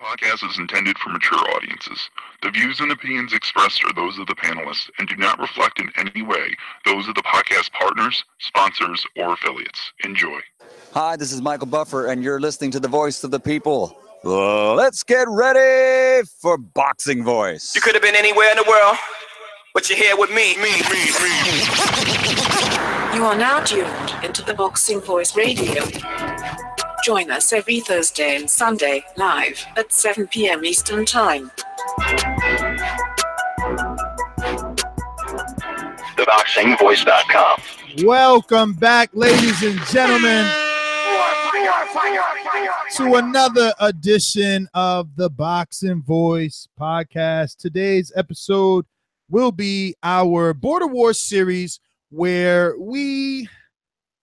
Podcast is intended for mature audiences. The views and opinions expressed are those of the panelists and do not reflect in any way those of the podcast partners, sponsors, or affiliates. Enjoy. Hi, this is Michael Buffer, and you're listening to the voice of the people. Let's get ready for Boxing Voice. You could have been anywhere in the world, but you're here with me. You are now tuned into the Boxing Voice Radio. Join us every Thursday and Sunday live at 7 p.m. Eastern Time. ThaBoxingvoice.com. Welcome back, ladies and gentlemen, to another edition of the Boxing Voice podcast. Today's episode will be our Border Wars series, where we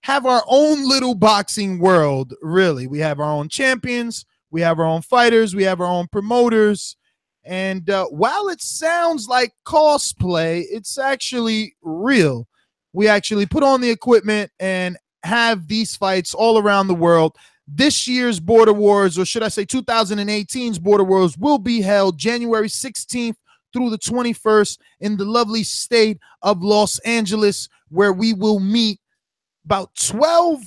have our own little boxing world, really. We have our own champions, we have our own fighters, we have our own promoters, and while it sounds like cosplay, it's actually real. We actually put on the equipment and have these fights all around the world. This year's Border Wars, or should I say 2018's Border Wars, will be held January 16th through the 21st in the lovely state of Los Angeles, where we will meet about 12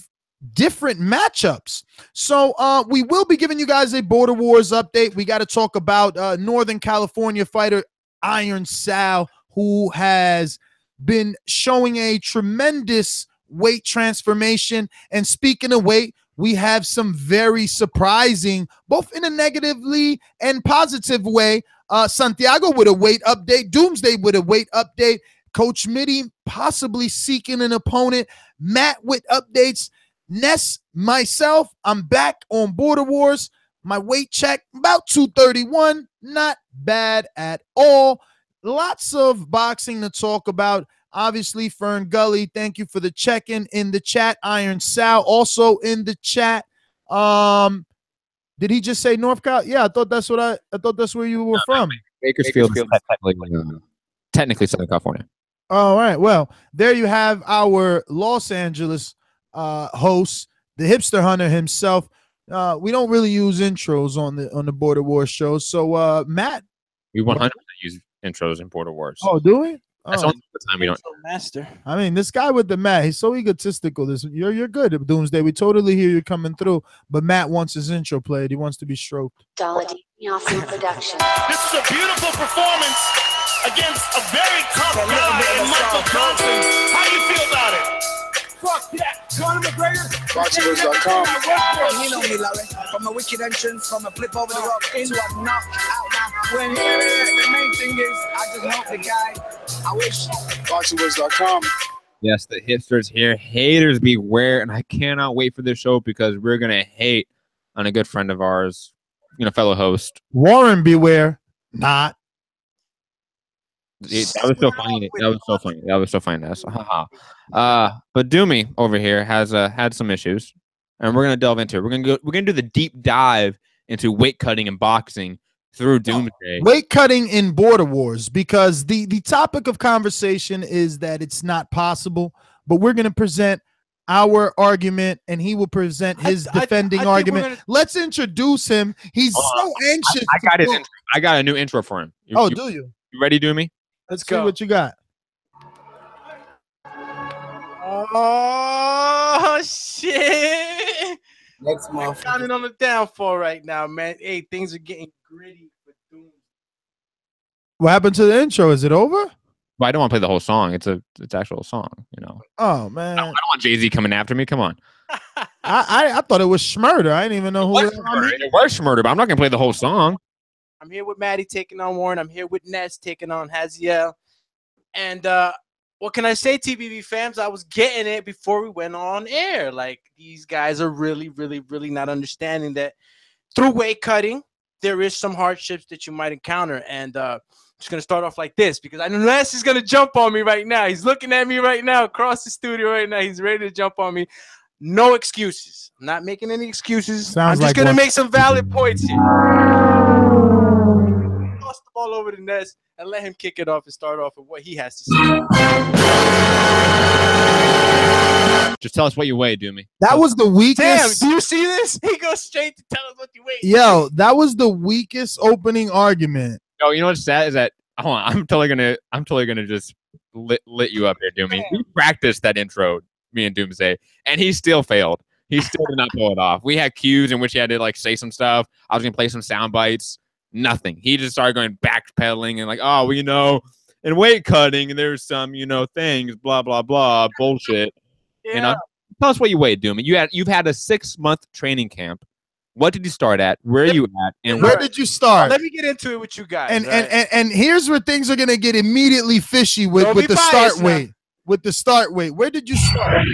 different matchups. So we will be giving you guys a Border Wars update. We got to talk about Northern California fighter Iron Sal, who has been showing a tremendous weight transformation. And speaking of weight, we have some very surprising, both in a negatively and positive way, Santiago with a weight update, Doomsday with a weight update, Coach Mide possibly seeking an opponent, Matt with updates, Ness, myself, I'm back on Border Wars. My weight check, about 231, not bad at all. Lots of boxing to talk about. Obviously, Fern Gully, thank you for the check-in in the chat. Iron Sal also in the chat. Did he just say North Cal? Yeah, I thought that's where you were from. Bakersfield is technically Southern California. All right. Well, there you have our Los Angeles host, the hipster hunter himself. We don't really use intros on the Border Wars show. So Matt, we 100% use intros in Border Wars. Oh, do we? That's only the time we don't. Master. I mean, this guy with the Matt, he's so egotistical. You're good at Doomsday. We totally hear you coming through, but Matt wants his intro played. He wants to be stroked. Awesome production. This is a beautiful performance against a very tough guy in Michael Johnson. How do you feel about it? Fuck that. Conor McGregor. ThaBoxingvoice.com. You know me, Larry. From a wicked entrance, from a flip over the rock into a knockout. Now, when the main thing is, I just hope the guy, I wish. ThaBoxingvoice.com. Yes, the hipsters here. Haters beware. And I cannot wait for this show because we're going to hate on a good friend of ours, fellow host. Warren beware. Not. That was so funny. That was so funny. But Doomy over here has had some issues, and we're gonna delve into it. We're gonna do the deep dive into weight cutting and boxing through Doomsday. Weight cutting in Border Wars, because the topic of conversation is that it's not possible, but we're gonna present our argument, and he will present his defending argument. Let's introduce him. He's so anxious. I got a new intro for him. Do you? You ready, Doomy? Let's see what you got. Oh, shit. Next month. Counting on the downfall right now, man. Hey, things are getting gritty for Doom. What happened to the intro? Is it over? Well, I don't want to play the whole song. It's actual song, Oh, man. I don't want Jay-Z coming after me. Come on. I thought it was Schmurder. I didn't even know who it was. It was Schmurder, but I'm not going to play the whole song. I'm here with Maddie taking on Warren. I'm here with Ness taking on Haziel. And what can I say, TBV fans? I was getting it before we went on air. Like, these guys are really, really, really not understanding that through weight cutting, there is some hardships that you might encounter. And I'm just going to start off like this, because I know Ness is going to jump on me right now. He's looking at me right now across the studio right now. He's ready to jump on me. No excuses. I'm not making any excuses. I'm just going to make some valid points here. Toss the ball over to Ness and let him kick it off and start off with what he has to say. Just tell us what you weigh, Doomy. That was the Damn, weakest. do you see this? He goes straight to tell us what you weigh. Yo, that was the weakest opening argument. Yo, you know what's sad is that hold on, I'm totally gonna just lit you up here, Doomy. We practiced that intro, me and Doomsday, and he still failed. He still did not pull it off. We had cues in which he had to like say some stuff. I was gonna play some sound bites. Nothing. He just started going backpedaling and like, oh, well, you know, in weight cutting, there's some, you know, things, blah blah blah, bullshit. Yeah. You know, tell us what you weighed, Doomy. You've had a 6-month training camp. What did you start at? Where are you at? And Where did you start? Let me get into it with you guys. And right? and here's where things are gonna get immediately fishy with Don't the be start biased now. weight. With the start weight, where did you start?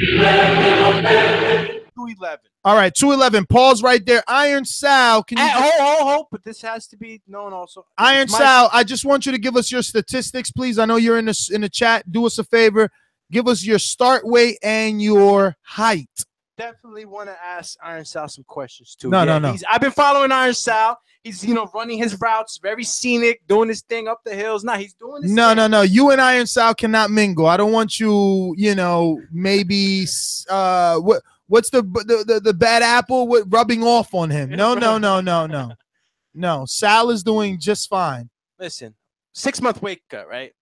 211. All right, 211. Pause right there. Iron Sal, can you? Hold. But this has to be known also. Iron Sal, I just want you to give us your statistics, please. I know you're in the chat. Do us a favor. Give us your start weight and your height. Definitely want to ask Iron Sal some questions too. No. I've been following Iron Sal. He's running his routes, very scenic, doing his thing up the hills. Now he's doing his thing. No. You and Iron Sal cannot mingle. I don't want you. Maybe what's the bad apple rubbing off on him? No. Sal is doing just fine. Listen, 6-month weight cut, right?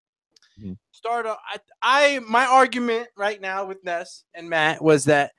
Mhm. Start off. My argument right now with Ness and Matt was that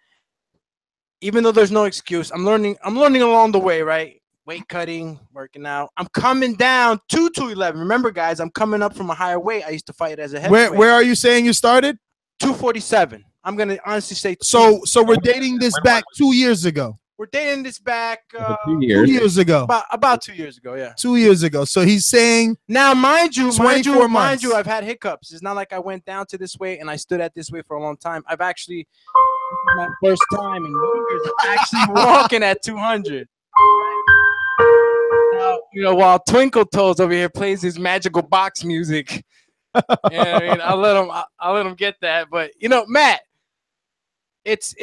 even though there's no excuse, I'm learning along the way, right? Weight cutting, working out. I'm coming down to 211. Remember, guys, I'm coming up from a higher weight. I used to fight as a heavyweight. Where are you saying you started? 247. I'm gonna honestly say. So we're dating this back 2 years ago. We're dating this back 2 years. 2 years ago. About 2 years ago, yeah. 2 years ago. So he's saying now, mind you, 24 months. I've had hiccups. It's not like I went down to this weight and I stood at this weight for a long time. I've actually, this is my first time in years, actually walking at 200. Now, while Twinkle Toes over here plays his magical box music, yeah, I mean, I'll let him get that. But Matt, it's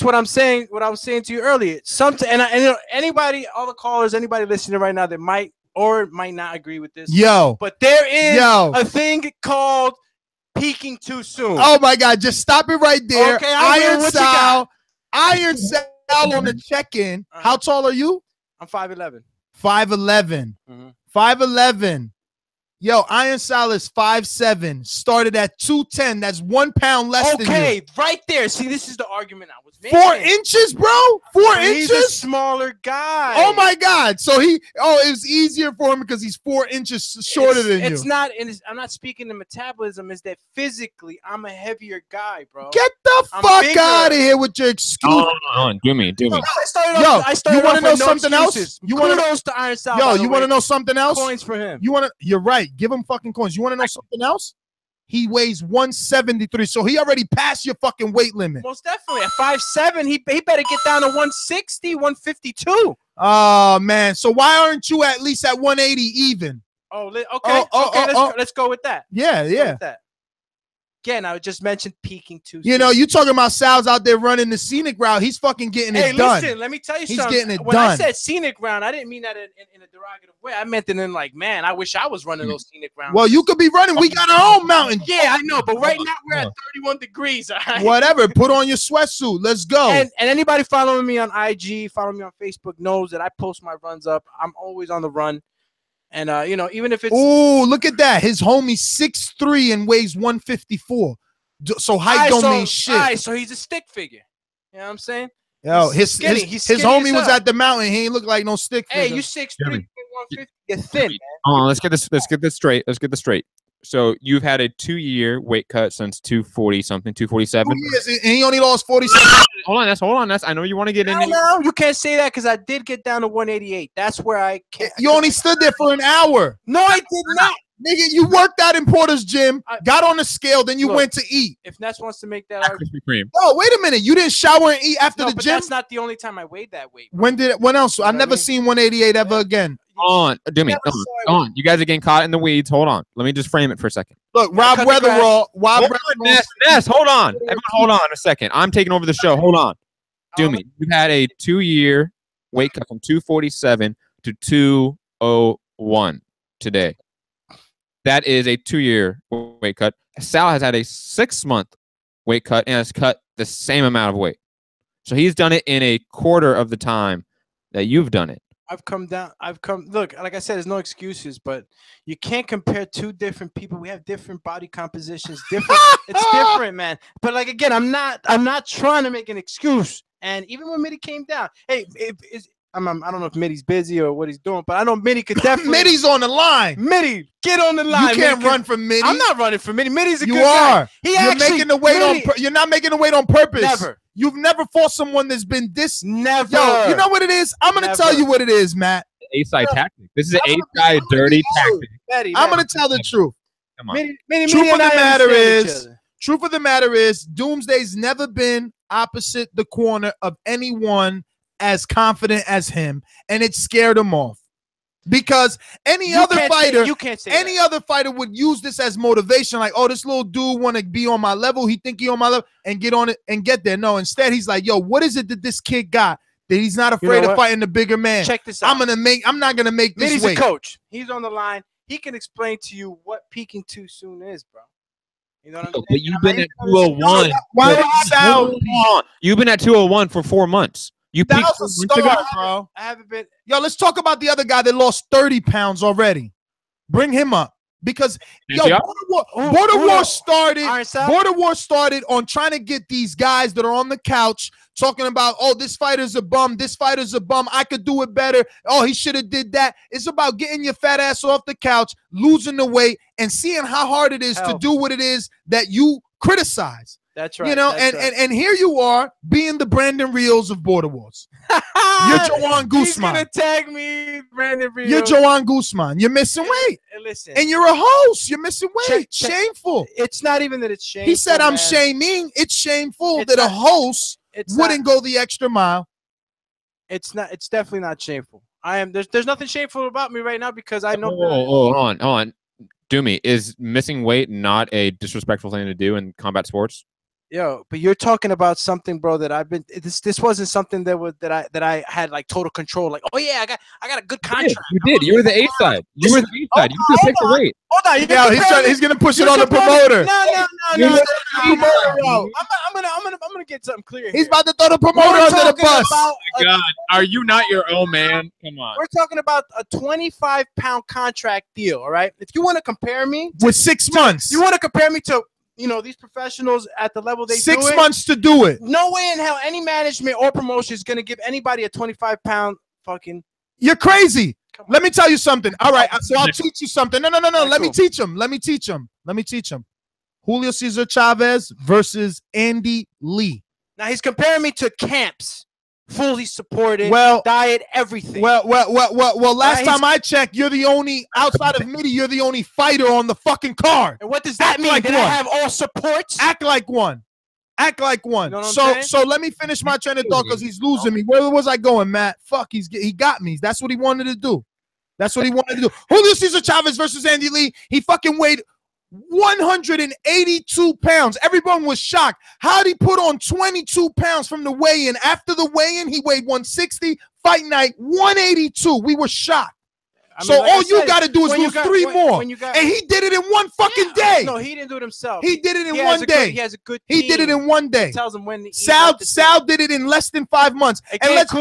what I'm saying. What I was saying to you earlier. Anybody, all the callers, anybody listening right now that might or might not agree with this. But there is a thing called peaking too soon. Oh my God! Just stop it right there. Okay, Iron Sal on the check-in. How tall are you? I'm 5'11". 5'11". 5'11". Yo, Iron Sal is 5'7". Started at 210. That's 1 pound less than you. Okay, right there. See, this is the argument I was making. 4 inches, bro? 4 He's inches? a smaller guy. Oh my God. So it was easier for him because he's 4 inches shorter than you. It's not, and I'm not speaking to metabolism, is that physically I'm a heavier guy, bro. Get the fuck out of here with your excuse. Do me. You want to know something else? Kudos to Iron Sal. Yo, you want to know something else? Coins for him. You're right. Give him fucking coins. You want to know something else? He weighs 173, so he already passed your fucking weight limit. Most definitely. At 5'7", he better get down to 160, 152. Oh, man. So why aren't you at least at 180 even? Okay. Let's go with that. Yeah. Again, I just mentioned peaking too soon. You talking about Sal's out there running the scenic route. He's fucking getting it done. Hey, listen, let me tell you He's something. getting it when done. I said scenic round, I didn't mean that in a derogative way. I meant it in like, man, I wish I was running those scenic rounds. Well, you could be running. We got our own mountain. Yeah, I know. But right now we're at 31 degrees. All right? Whatever. Put on your sweatsuit. Let's go. And anybody following me on IG, following me on Facebook knows that I post my runs up. I'm always on the run. And, even if it's... Ooh, look at that. His homie's 6'3" and weighs 154. So height don't mean shit. All right, so he's a stick figure. You know what I'm saying? Yo, He's his skinny homie as was hell. at the mountain. He ain't look like no stick figure. Hey, you 6'3", 150. You're thin, man. Let's get this straight. So you've had a 2-year weight cut since 240 something, 247. 2 years, and he only lost 47. Hold on. I know you want to get in. No, you can't say that because I did get down to 188. That's where I can't. You only stood there for an hour. No, I did not. Nigga, you worked out in Porter's gym, got on the scale, then you went to eat. If Ness wants to make that argument. Krispy Kreme. Oh, wait a minute. You didn't shower and eat after the But gym? that's not the only time I weighed that weight. When else? I never seen 188 ever again. Hold on. You guys are getting caught in the weeds. Hold on. Let me just frame it for a second. Look, Rob Weatherall. Ness, hold on. Everyone, hold on a second. I'm taking over the show. Hold on. Doomy, you've had a 2-year weight cut from 247 to 201 today. That is a 2-year weight cut. Sal has had a 6-month weight cut and has cut the same amount of weight. So he's done it in a quarter of the time that you've done it. Look, like I said, there's no excuses, but you can't compare two different people. We have different body compositions, different. It's different, man. But like, again, I'm not trying to make an excuse. And even when Mide came down, hey, I don't know if Midi's busy or what he's doing, but I know Mide could definitely. Midi's on the line. Mide, get on the line. You can't run from Mide. I'm not running from Mide. Midi's a good guy. You're making the weight You're not making the weight on purpose. Never. You've never fought someone that's been this. Never. Yo, you know what it is? I'm gonna tell you what it is, Matt. A-side tactic. This is an A-side dirty tactic. I'm gonna tell the truth. Come on. Truth of the matter is, Doomsday's never been opposite the corner of anyone as confident as him, and it scared him off. Because any other fighter would use this as motivation, like, oh, this little dude want to be on my level. He think he on my level and get on it and get there. No, instead he's like, yo, what is it that this kid got that he's not afraid of fighting the bigger man? Check this out. I'm not gonna make this Midi's weight. a coach. He's on the line. He can explain to you what peaking too soon is, bro. You know what I'm saying? But you've been at 201. Why would it sound? You've been at 201 for 4 months. You that peaked was a start, bro. I haven't been. Yo, let's talk about the other guy that lost 30 pounds already. Bring him up. Because Border War started on trying to get these guys that are on the couch talking about, oh, this fighter's a bum, this fighter's a bum, I could do it better, oh, he should have did that. It's about getting your fat ass off the couch, losing the weight, and seeing how hard it is to do what it is that you criticize. That's right. You know, and here you are being the Brandon Rios of Border Wars. You're Joanne Guzman. He's gonna tag me, Brandon Rios. You're Joanne Guzman. You're missing weight. Listen, and you're a host. You're missing weight. Shameful. It's not even that it's shameful. He said, "I'm shaming." It's shameful that a host wouldn't go the extra mile. It's not. It's definitely not shameful. I am. There's nothing shameful about me right now because I know. Hold on. Doomy, is missing weight not a disrespectful thing to do in combat sports? Yo, but you're talking about something, bro, that I've been. This wasn't something that I had like total control. Like, oh yeah, I got a good contract. You did. You were the A side. You were the A side. You could pick the weight. Hold on. Yeah, he's gonna push it on the promoter. No. I'm gonna get something clear. He's about to throw the promoter under the bus. Oh my God, are you not your own man? Come on. We're talking about a 25-pound contract deal. All right. If you want to compare me with 6 months, you want to compare me to. You know, these professionals at the level they do it. 6 months to do it. No way in hell any management or promotion is going to give anybody a 25-pound fucking. You're crazy. Let me tell you something. All right, so I'll teach you something. No. Let me teach him. Julio Cesar Chavez versus Andy Lee. Now he's comparing me to camps. Fully supported, diet, everything. Well. Last time I checked, you're the only outside of Mide. You're the only fighter on the fucking card. And what does that mean? Did I have all supports? Act like one. You know so let me finish my train of thought because he's losing me. Where was I going, Matt? Fuck, he got me. That's what he wanted to do. Julio Cesar Chavez versus Andy Lee. He fucking weighed 182 pounds. Everyone was shocked. How'd he put on 22 pounds from the weigh-in? After the weigh-in, he weighed 160. Fight night, 182. We were shocked. All you got to do is lose 3 more. And he did it in one fucking day. No, he didn't do it himself. He did it in one day. He has a good team. He did it in one day. He tells him when Sal did it in less than 5 months. And let's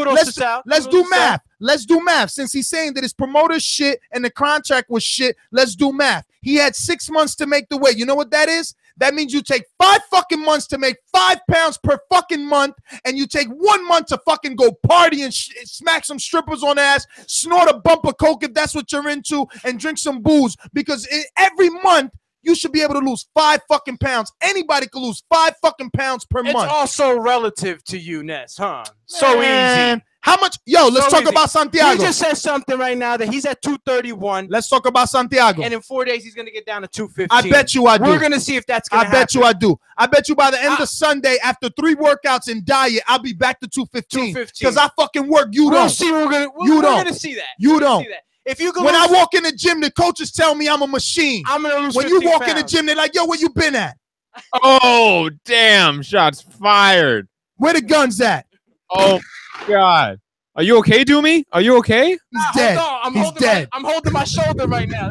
do math. Let's do math. Since he's saying that his promoter's shit and the contract was shit, let's do math. He had 6 months to make the weight. You know what that is? That means you take 5 fucking months to make 5 pounds per fucking month, and you take 1 month to fucking go party and smack some strippers on the ass, snort a bump of coke if that's what you're into, and drink some booze. Because every month you should be able to lose 5 fucking pounds. Anybody can lose 5 fucking pounds per month. It's also relative to you, Ness, huh? So easy. How much? Yo, let's talk about Santiago. You just said something right now that he's at 231. Let's talk about Santiago. And in 4 days, he's going to get down to 215. I bet you I do. We're going to see if that's going to happen. I bet you I do. I bet you by the end of Sunday, after 3 workouts and diet, I'll be back to 215. Because I fucking work. You don't. We're going to see that. You don't. If you when I walk in the gym, the coaches tell me I'm a machine. I'm going to lose When you walk in the gym, they're like, yo, where you been at? Oh, damn. Shots fired. Where the guns at? Oh, God. Are you okay, Doomy? Are you okay? He's dead. He's dead. I'm holding my shoulder right now.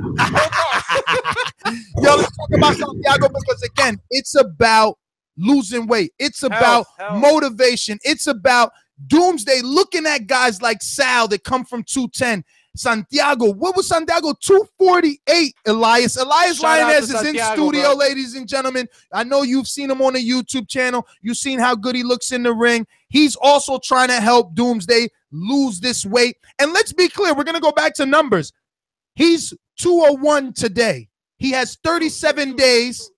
Yo, let's talk about Santiago because, again, it's about losing weight. It's about motivation. It's about Doomsday looking at guys like Sal that come from 210. Santiago, what was Santiago? 248. Elias Lioness is in studio, bro. Ladies and gentlemen. I know you've seen him on the YouTube channel. You've seen how good he looks in the ring. He's also trying to help Doomsday lose this weight. And let's be clear, we're going to go back to numbers. He's 201 today. He has 37 days.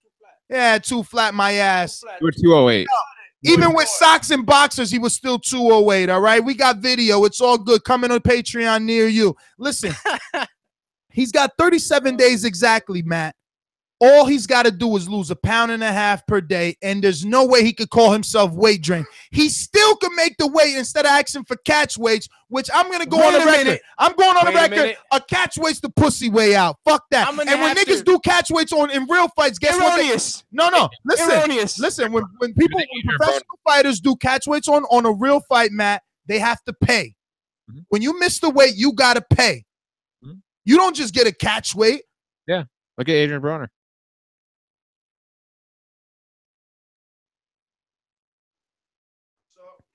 Yeah, too flat my ass. You were 208. Even with socks and boxers, he was still 208, all right? We got video. It's all good. Coming on Patreon near you. Listen, he's got 37 days exactly, Matt. All he's got to do is lose 1.5 pounds per day, and there's no way he could call himself weight drain. He still can make the weight instead of asking for catch weights, which I'm going to go on the record. I'm going on the record. A catch weight's the pussy way out. Fuck that. And when niggas do catch weights in real fights, guess what? No. Listen. When professional fighters do catch weights on a real fight, Matt, they have to pay. When you miss the weight, you got to pay. You don't just get a catch weight. Yeah. Look at Adrian Broner.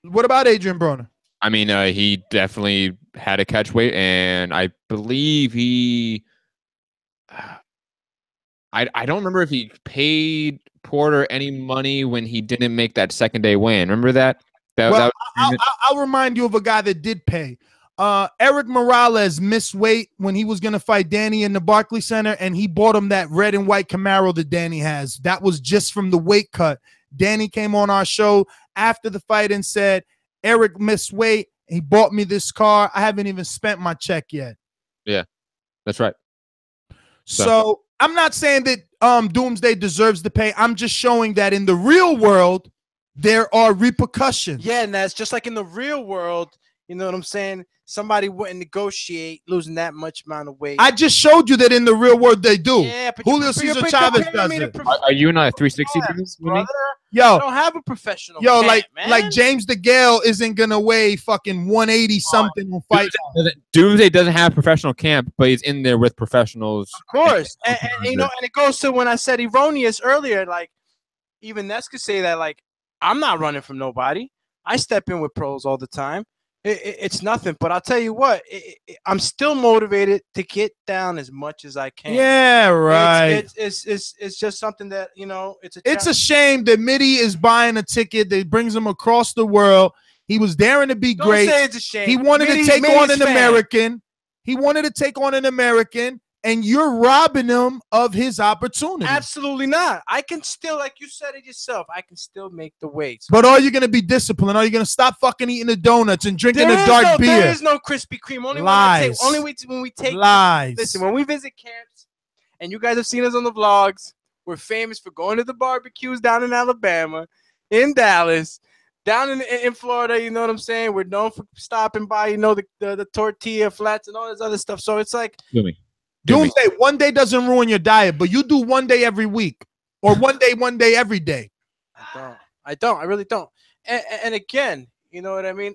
What about Adrian Broner? I mean, he definitely had a catch weight, and I believe he. I don't remember if he paid Porter any money when he didn't make that second day win. Remember that? I'll remind you of a guy that did pay. Eric Morales missed weight when he was going to fight Danny in the Barclays Center, and he bought him that red and white Camaro that Danny has. That was just from the weight cut. Danny came on our show after the fight and said, Eric missed weight. He bought me this car. I haven't even spent my check yet. Yeah, that's right. So I'm not saying that Doomsday deserves to pay. I'm just showing that in the real world, there are repercussions. Yeah, and that's just like in the real world, you know what I'm saying? Somebody wouldn't negotiate losing that much amount of weight. I just showed you that in the real world they do. Yeah, but Julio Cesar Chavez does it. Are you not a 360 dude? Yo, I don't have a professional. Yo, camp, like James DeGale isn't gonna weigh fucking 180 something on fight. Doomsday doesn't have professional camp, but he's in there with professionals. Of course, and you know, and it goes to when I said erroneous earlier. Like even Ness could say that. Like I'm not running from nobody. I step in with pros all the time. It's nothing, but I'll tell you what, I'm still motivated to get down as much as I can. Yeah, right. It's just something that, you know, it's a shame that Mide is buying a ticket that brings him across the world. He was daring to be great. Don't say it's a shame. He wanted to take on an American. He wanted to take on an American, and you're robbing him of his opportunity. Absolutely not. I can still, like you said it yourself, I can still make the weights. But are you going to be disciplined? Are you going to stop fucking eating the donuts and drinking the dark beer? There is no Krispy Kreme. Only lies. When we take lies. Listen, when we visit camps, and you guys have seen us on the vlogs, we're famous for going to the barbecues down in Alabama, in Dallas, down in Florida. You know what I'm saying? We're known for stopping by, you know, the tortilla flats and all this other stuff. So it's like... Doomsday, one day doesn't ruin your diet, but you do one day every week or one day every day. I really don't. And again, you know what I mean?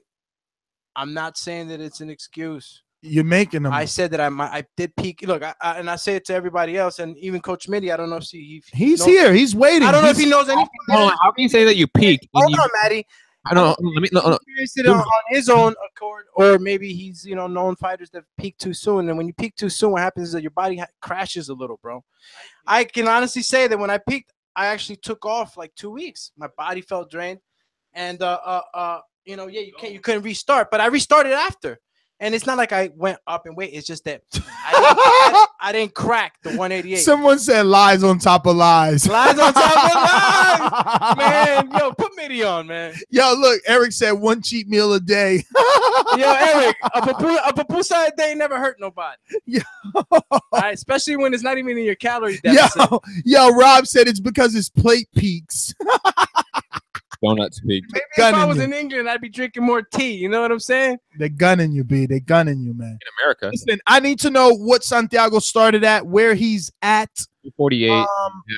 I'm not saying that it's an excuse. You're making them. I said that I did peak. Look, and I say it to everybody else, and even Coach Mide, I don't know if he's here. He's waiting. I don't know if he knows anything. How can you say that you peaked? Hold on, Maddie. I don't know. Let me on his own accord, or maybe he's, you know, known fighters that peak too soon. And when you peak too soon, what happens is that your body crashes a little, bro. I can honestly say that when I peaked, I actually took off like 2 weeks. My body felt drained, and you know, yeah, you couldn't restart, but I restarted after. And it's not like I went up in weight. It's just that I didn't crack the 188. Someone said lies on top of lies. Lies on top of lies. Man, yo, put Midi on, man. Yo, look, Eric said one cheat meal a day. Yo, Eric, a pupusa a day never hurt nobody. Yo. All right, especially when it's not even in your calorie deficit. Yo, Rob said it's because his plate peaks. Donuts peak. Maybe if I was in England, I'd be drinking more tea. You know what I'm saying? They're gunning you, B. They're gunning you, man. In America. Listen, I need to know what Santiago started at, where he's at. 248.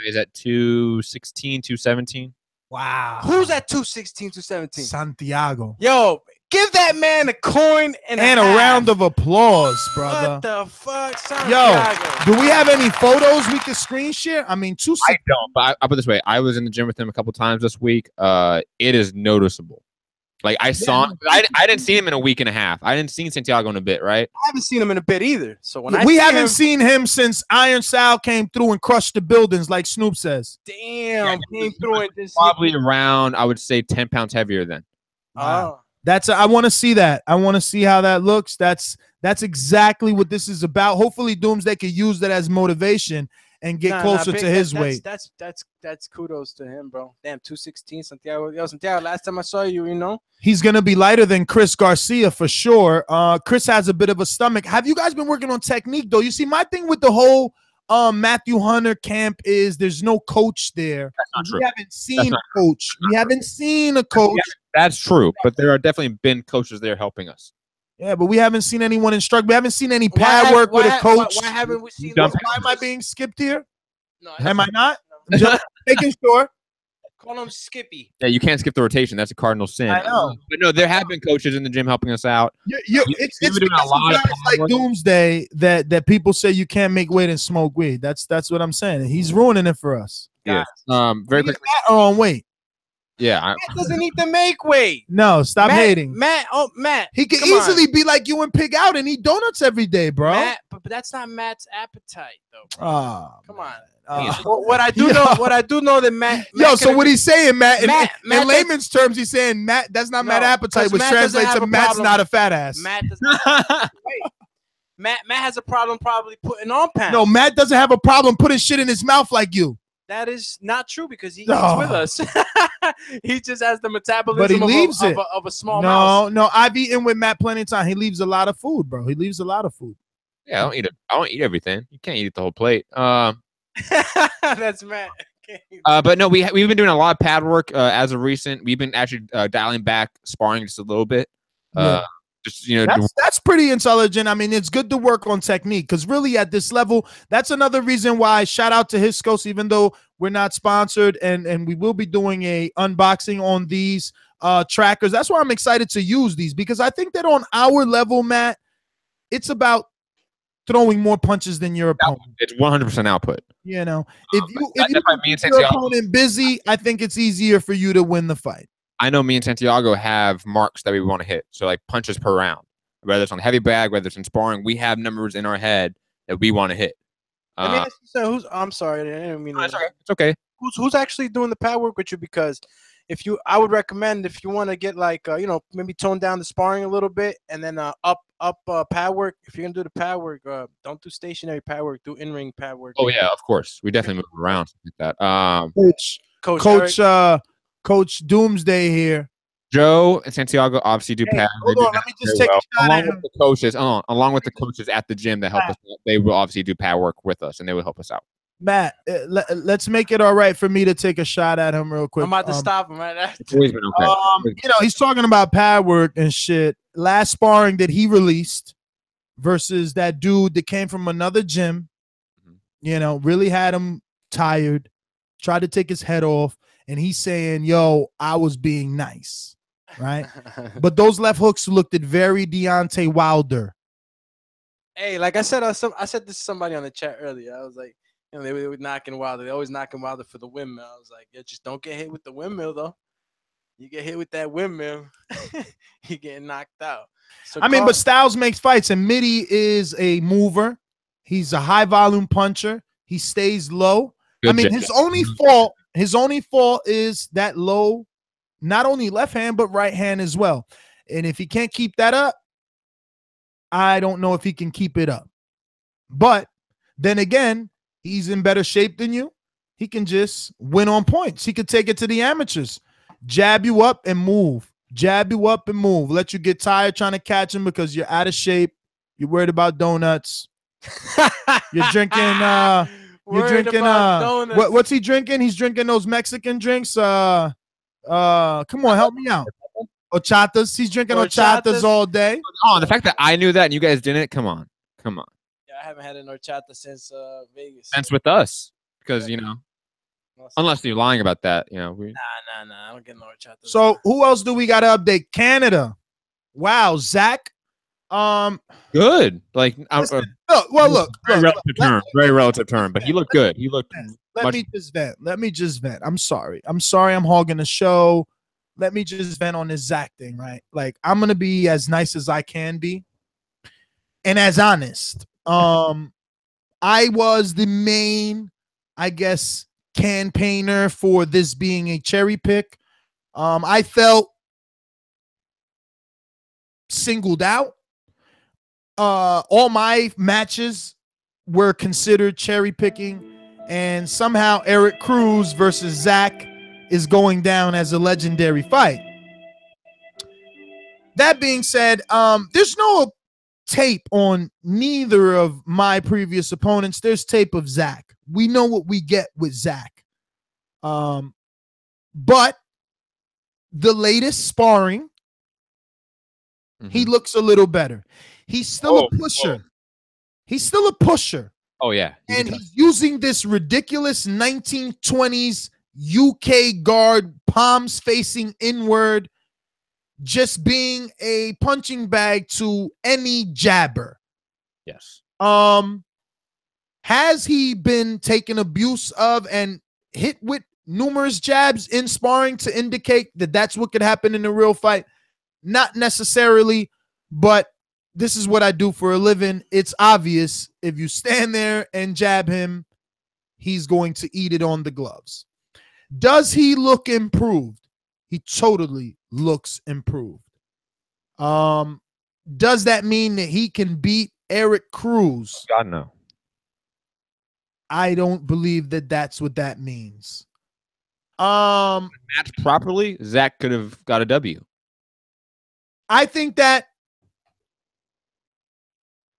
He's at 216, 217. Wow. Who's at 216, 217? Santiago. Yo, Give that man a coin and a half. round of applause, brother. What the fuck, Yo, Santiago? do we have any photos we can screen share? I mean, I don't, but I put it this way. I was in the gym with him a couple times this week. It is noticeable. Like I saw, I didn't see him in a week and a half. I didn't see Santiago in a bit, right? I haven't seen him in a bit either. So when we haven't seen him since Iron Sal came through and crushed the buildings, like Snoop says. Damn, came through it. Probably around, I would say, 10 pounds heavier then. Wow. I want to see that. I want to see how that looks. That's exactly what this is about. Hopefully, Doomsday can use that as motivation and get closer to his weight. That's kudos to him, bro. Damn, 216, Santiago. Yo, Santiago, last time I saw you, you know, he's gonna be lighter than Chris Garcia for sure. Chris has a bit of a stomach. Have you guys been working on technique though? You see, my thing with the whole Matthew Hunter camp is there's no coach there. That's not true. We haven't seen a coach. We haven't seen a coach. That's true, but there are definitely been coaches there helping us. Yeah, but we haven't seen anyone instruct. We haven't seen any pad work with a coach. Why haven't we seen? Why am I being skipped here? No, am I not? I'm just making sure. Call him Skippy. Yeah, you can't skip the rotation. That's a cardinal sin. I know. But no, there have been coaches in the gym helping us out. It's doing a lot of like Doomsday that people say you can't make weight and smoke weed. That's what I'm saying. He's ruining it for us. Yeah. Very quickly. On weight. Yeah. Matt doesn't need to make weight. No, stop hating. Matt. He could easily be like you and pig out and eat donuts every day, bro. Matt, but that's not Matt's appetite, though. Come on. What I do know that Matt. So what he's saying, Matt, in layman's terms, he's saying Matt. That's not Matt appetite, which translates to Matt's not a fat ass. Matt does not. Matt has a problem probably putting on pounds. No, Matt doesn't have a problem putting shit in his mouth like you. That is not true because he eats with us. He just has the metabolism but he leaves of a small mouse. No, I've eaten with Matt plenty of time. He leaves a lot of food, bro. He leaves a lot of food. Yeah, I don't eat it. I don't eat everything. You can't eat the whole plate. That's Matt. But no, we've been doing a lot of pad work as of recent. We've been actually dialing back sparring just a little bit. Just that's pretty intelligent. I mean, it's good to work on technique because really at this level, that's another reason why shout out to Hiscos, even though we're not sponsored and we will be doing a unboxing on these trackers. That's why I'm excited to use these because I think that on our level, Matt, it's about throwing more punches than your opponent. It's 100% output. You know, if you keep your opponent busy, I think it's easier for you to win the fight. I know me and Santiago have marks that we want to hit. So like punches per round, whether it's on heavy bag, whether it's in sparring, we have numbers in our head that we want to hit. I'm sorry, I didn't mean it's okay. It's okay. Who's actually doing the pad work with you? Because I would recommend if you want to get like maybe tone down the sparring a little bit and then up pad work. If you're gonna do the pad work, don't do stationary pad work. Do in-ring pad work. Oh yeah, of course. We definitely move around like that. Coach Doomsday here. Joe and Santiago obviously do pad. Hold on, let me just take a shot at him. Along with the coaches at the gym that help us. They will obviously do pad work with us, and they will help us out. Matt, let's make it all right for me to take a shot at him real quick. I'm about to stop him right after. It's always been okay. He's talking about pad work and shit. Last sparring that he released versus that dude that came from another gym, really had him tired, tried to take his head off, and he's saying, yo, I was being nice, right? But those left hooks looked at very Deontay Wilder. Hey, like I said this to somebody on the chat earlier. I was like, they were knocking Wilder. They always knocking Wilder for the windmill. I was like, just don't get hit with the windmill, though. You get hit with that windmill, you get knocked out. So but Styles makes fights, and Mide is a mover. He's a high volume puncher. He stays low. His only fault is that low, not only left hand, but right hand as well. And if he can't keep that up, I don't know if he can keep it up. But then again, he's in better shape than you. He can just win on points. He could take it to the amateurs. Jab you up and move. Jab you up and move. Let you get tired trying to catch him because you're out of shape. You're worried about donuts. You're drinking what's he drinking? He's drinking those Mexican drinks. Come on, help me out. Horchatas. He's drinking horchatas all day. Oh, the fact that I knew that and you guys didn't, come on. Yeah, I haven't had an horchata since Vegas. Since with us. Because unless you're lying about that, Nah, I don't get no horchata. So who else do we got to update? Canada. Wow, Zach. Good. Like, Listen, look. Very relative term, but he looked good. He looked. Let me just vent. I'm sorry. I'm hogging the show. Let me just vent on this Zach thing, right? Like, I'm gonna be as nice as I can be, and as honest. I was the main, I guess, campaigner for this being a cherry pick. I felt singled out. All my matches were considered cherry picking, and somehow Eric Cruz versus Zach is going down as a legendary fight. That being said, there's no tape on neither of my previous opponents. There's tape of Zach. We know what we get with Zach. But the latest sparring, he looks a little better. He's still a pusher. He's still a pusher. Oh, yeah. And he's using this ridiculous 1920s UK guard, palms facing inward, just being a punching bag to any jabber. Yes. Has he been taken abuse of and hit with numerous jabs in sparring to indicate that that's what could happen in a real fight? Not necessarily, but this is what I do for a living. It's obvious if you stand there and jab him, he's going to eat it on the gloves. Does he look improved? He totally looks improved. Does that mean that he can beat Eric Cruz? God, no. I don't believe that that's what that means. Matched properly, Zach could have got a W. I think that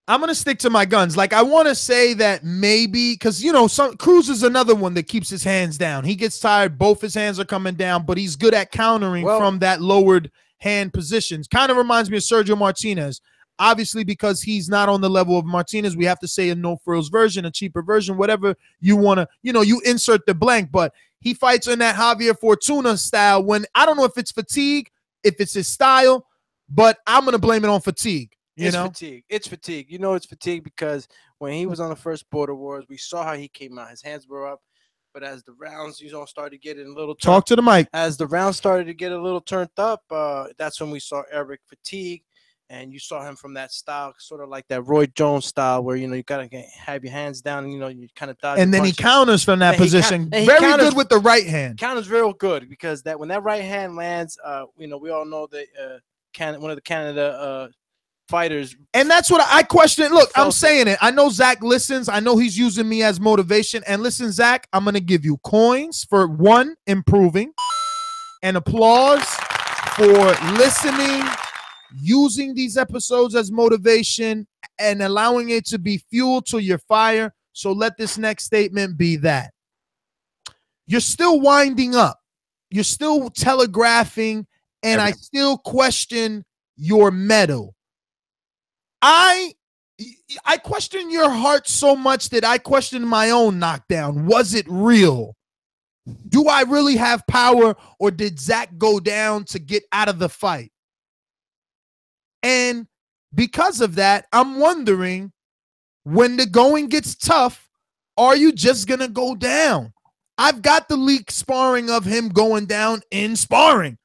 I'm going to stick to my guns. Like, I want to say that maybe, because, you know, Cruz is another one that keeps his hands down. He gets tired. Both his hands are coming down, but he's good at countering from that lowered hand positions. Kind of reminds me of Sergio Martinez. Obviously, because he's not on the level of Martinez, we have to say a no-frills version, a cheaper version, whatever you want to, you know, you insert the blank. But he fights in that Javier Fortuna style when, I don't know if it's fatigue, if it's his style, but I'm going to blame it on fatigue. Fatigue. It's fatigue. You know it's fatigue because when he was on the first Border Wars, we saw how he came out. His hands were up. But as the rounds, started getting a little talk to the mic. As the rounds started to get a little turned up, that's when we saw Eric fatigue. And you saw him from that style, sort of like that Roy Jones style, where, you got to have your hands down and, you kind of dodge. And then punches. He counters from that position. Very good with the right hand. Counters real good because that when that right hand lands, we all know that one of the Canada fighters. And that's what I question. Look, I'm saying it. I know Zach listens. I know he's using me as motivation. And listen, Zach, I'm going to give you coins for one, improving, and applause for listening, using these episodes as motivation and allowing it to be fuel to your fire. So let this next statement be that. You're still winding up. You're still telegraphing, and I still question your mettle. I question your heart so much that I question my own knockdown. Was it real? Do I really have power, or did Zach go down to get out of the fight? And because of that, I'm wondering, when the going gets tough, are you just going to go down? I've got the leak sparring of him going down in sparring.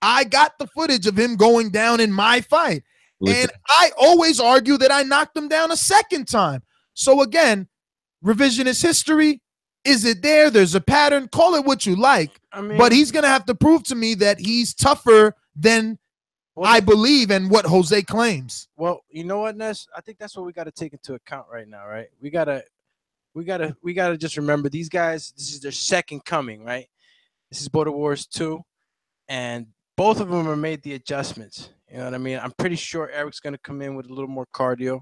I got the footage of him going down in my fight. And I always argue that I knocked him down a second time. So again, revisionist history, is it there? There's a pattern. Call it what you like. But he's going to have to prove to me that he's tougher than I believe and what Jose claims. Well, you know what, Ness? I think that's what we got to take into account right now, right? We gotta just remember these guys, this is their second coming, right? This is Border Wars 2, and both of them are made the adjustments. You know what I mean? I'm pretty sure Eric's going to come in with a little more cardio,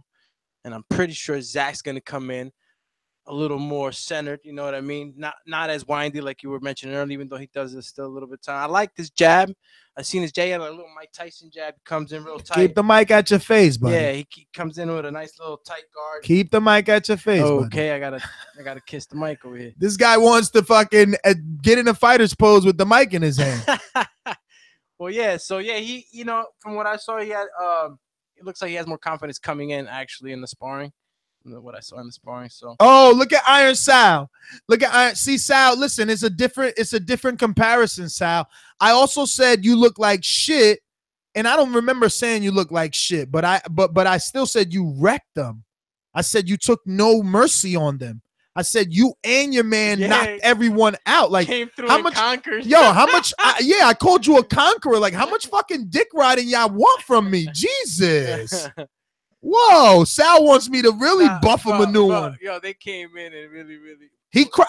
and I'm pretty sure Zach's going to come in a little more centered. You know what I mean? Not as windy like you were mentioning earlier, even though he does this still a little bit of time. I like this jab. I've seen his jab, a little Mike Tyson jab. Comes in real tight. Keep the mic at your face, buddy. Yeah, he comes in with a nice little tight guard. Keep the mic at your face, okay, buddy. I gotta kiss the mic over here. This guy wants to fucking get in a fighter's pose with the mic in his hand. Well, yeah. So yeah, he, from what I saw, he had it looks like he has more confidence coming in actually in the sparring than what I saw in the sparring. So Oh, look at Iron Sal. Look at Iron. See, Sal, listen, it's a different comparison, Sal. I also said you look like shit, and I don't remember saying you look like shit, but I still said you wrecked them. I said you took no mercy on them. I said you and your man knocked everyone out. Like, came through how and much? conquered. Yo, how much? I called you a conqueror. Like, how much fucking dick riding y'all want from me? Jesus. Whoa, Sal wants me to really buff him a new one. Yo, they came in and really.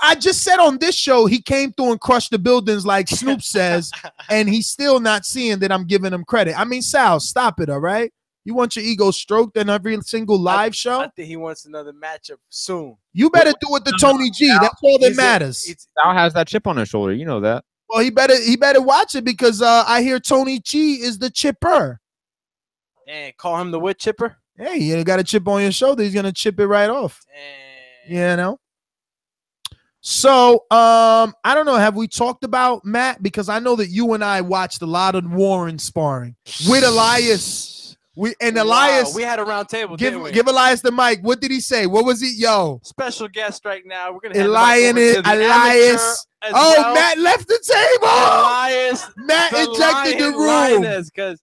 I just said on this show he came through and crushed the buildings like Snoop says, and he's still not seeing that I'm giving him credit. I mean, Sal, stop it, all right? You want your ego stroked in every single live show? I think he wants another matchup soon. You better do it to Tony G. That's all that matters. Sal has that chip on his shoulder. You know that. Well, he better watch it because I hear Tony G is the chipper. And call him the wood chipper. Hey, you got a chip on your shoulder. He's gonna chip it right off. You know. So, I don't know. Have we talked about Matt? Because I know that you and I watched a lot of Warren sparring with Elias. Elias, we had a round table. Give Elias the mic. What did he say? What was he? Yo, special guest right now. We're gonna Elias. Oh, Matt left the table. Elias, Matt ejected the room because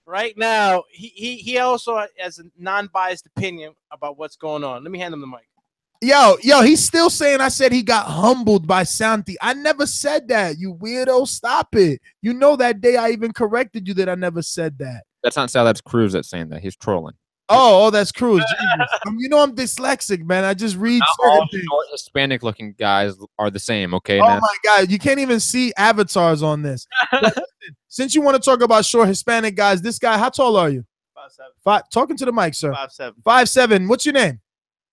right now he also has a non-biased opinion about what's going on. Let me hand him the mic. Yo, he's still saying I said he got humbled by Santi. I never said that, you weirdo. Stop it. You know that day I even corrected you that I never said that. That's not Sal, that's Cruz that's saying that. He's trolling. Oh, that's Cruz. You know I'm dyslexic, man. I just read certain things. All Hispanic looking guys are the same, okay? Oh my God, you can't even see avatars on this. Since you want to talk about short Hispanic guys, this guy, how tall are you? 5'7". Talking to the mic, sir. 5'7". 5'7". What's your name?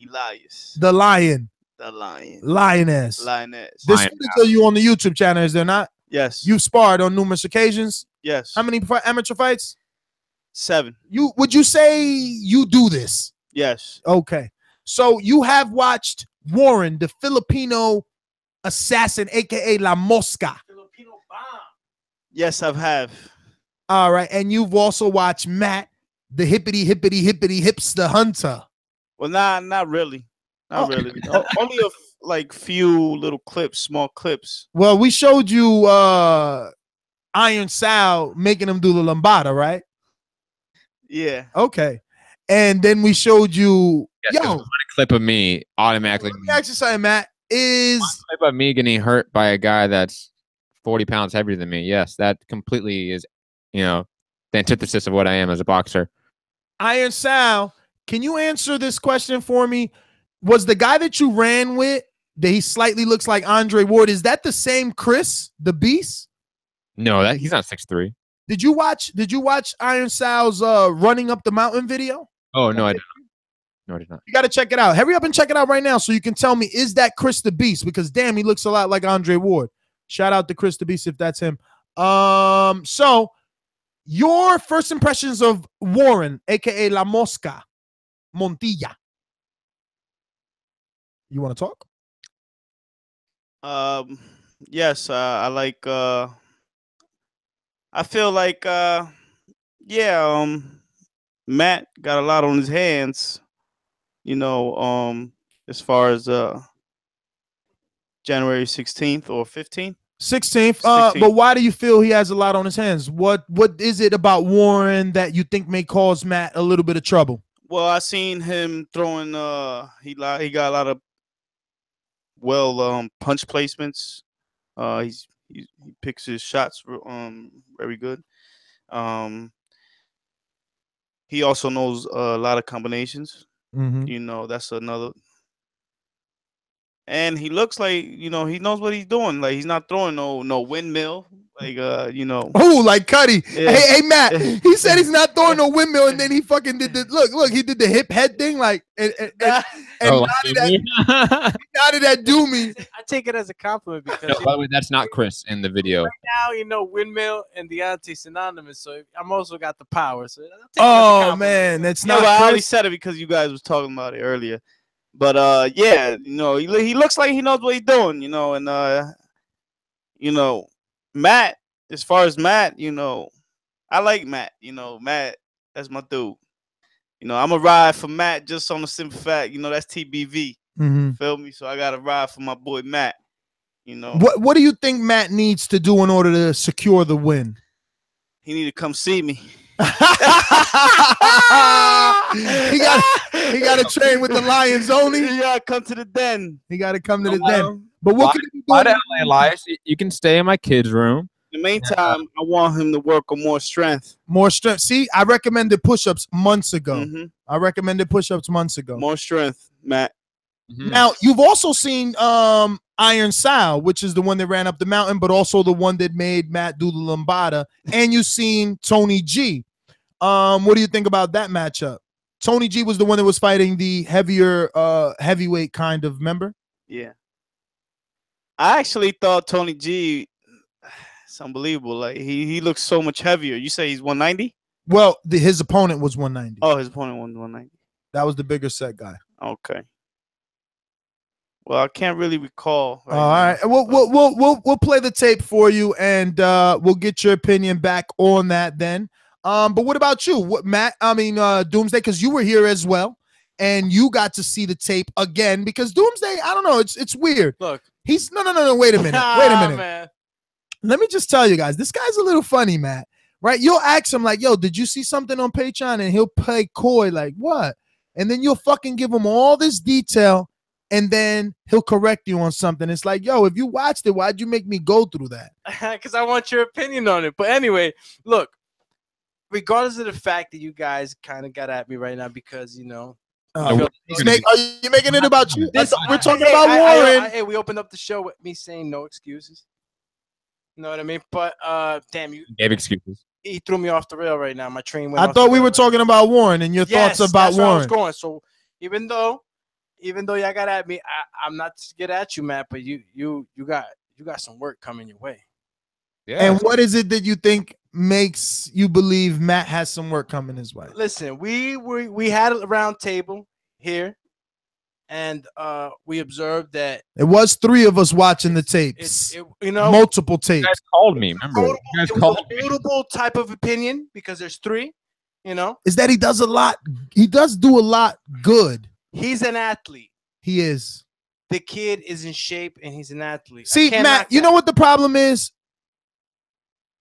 Elias. The Lion. The Lion. Lioness. Lioness. This footage of you on the YouTube channel, is there not? Yes. You've sparred on numerous occasions? Yes. How many amateur fights? 7. Would you say you do this? Yes. Okay. So you have watched Warren, the Filipino assassin, aka La Mosca. Filipino bomb. Yes, I have. All right. And you've also watched Matt, the hippity hipster hunter. Well, not really. Not really. Only few little clips, small clips. Well, we showed you Iron Sal making him do the lambada, right? Yeah. Okay. And then we showed you one clip of me automatically. Let me ask you something, Matt. One clip of me getting hurt by a guy that's 40 pounds heavier than me. Yes, that completely is, the antithesis of what I am as a boxer. Iron Sal, can you answer this question for me? Was the guy that you ran with that he slightly looks like Andre Ward, is that the same Chris, the Beast? No, he's not 6'3". Did you watch Iron Sal's running up the mountain video? Oh, no, I didn't. No, I did not. You got to check it out. Hurry up and check it out right now so you can tell me, is that Chris the Beast? Because damn, he looks a lot like Andre Ward. Shout out to Chris the Beast if that's him. So your first impressions of Warren, aka La Mosca Montilla. You want to talk? Yes, I like I feel like Matt got a lot on his hands, as far as January 16th or 15th. 16th. But why do you feel he has a lot on his hands? What is it about Warren that you think may cause Matt a little bit of trouble? Well, I seen him throwing he got a lot of punch placements. He picks his shots very good. He also knows a lot of combinations. That's another. And he looks like, he knows what he's doing. Like, he's not throwing no windmill. Like, Oh, like Cuddy. Yeah. Hey, Matt. He said he's not throwing no windmill, and then he fucking did the look. He did the hip head thing, like, and nodded at Doomy. I take it as a compliment because. No, by the way, that's not Chris in the video. Right now, windmill and Deontay synonymous, so I'm also got the power. So oh man, that's not. I only said it because you guys was talking about it earlier. But he looks like he knows what he's doing, and Matt, as far as Matt, I like Matt. You know, Matt, that's my dude. You know, I'm a ride for Matt just on the simple fact, you know, that's TBV. Mhm. Feel me? So I got to ride for my boy Matt. You know, What do you think Matt needs to do in order to secure the win? he need to come see me. he got to train with the Lions only. He got to come to the den. He got to come to the den. But what can he do? Why the LA Elias? You can stay in my kids' room. In the meantime, I want him to work on more strength. More strength. See, I recommended push-ups months ago. I recommended push-ups months ago. More strength, Matt. Now, you've also seen Iron Sal, which is the one that ran up the mountain, but also the one that made Matt do the Lambada. And you've seen Tony G. What do you think about that matchup? Tony G was the one that was fighting the heavier heavyweight kind of member. Yeah. I actually thought Tony G, it's unbelievable. Like he looks so much heavier. You say he's 190? Well, his opponent was 190. Oh, his opponent was 190. That was the bigger set guy. Okay. Well, I can't really recall. All right. We'll play the tape for you, and we'll get your opinion back on that then. But what about you, Matt? I mean, Doomsday, because you were here as well, and you got to see the tape again. Because Doomsday, I don't know, it's weird. Look, he's no. Wait a minute. Wait a minute. Man. Let me just tell you guys, this guy's a little funny, Matt. Right? You'll ask him like, "Yo, did you see something on Patreon?" And he'll play coy like, "What?" And then you'll fucking give him all this detail. And then he'll correct you on something. It's like, yo, if you watched it, why'd you make me go through that? Because I want your opinion on it. But anyway, look, regardless of the fact that you guys kind of got at me right now because, you know. Are you making it about you? We're talking about Warren. Hey, we opened up the show with me saying no excuses. You know what I mean? But, damn, you gave excuses. He threw me off the rail right now. My train went I thought we were talking about Warren and your thoughts about Warren. Where I was going. So even though y'all got at me, I'm not to get at you, Matt, but you got some work coming your way. Yeah. And what is it that you think makes you believe Matt has some work coming his way? Listen, we had a round table here, and we observed that it was 3 of us watching the tapes. You know, multiple tapes. You guys called me. Remember? You guys called me. Notable type of opinion because there's 3. You know, is that he does a lot. He does do a lot good. He's an athlete. He is. The kid is in shape, and he's an athlete. See, Matt, you know what the problem is?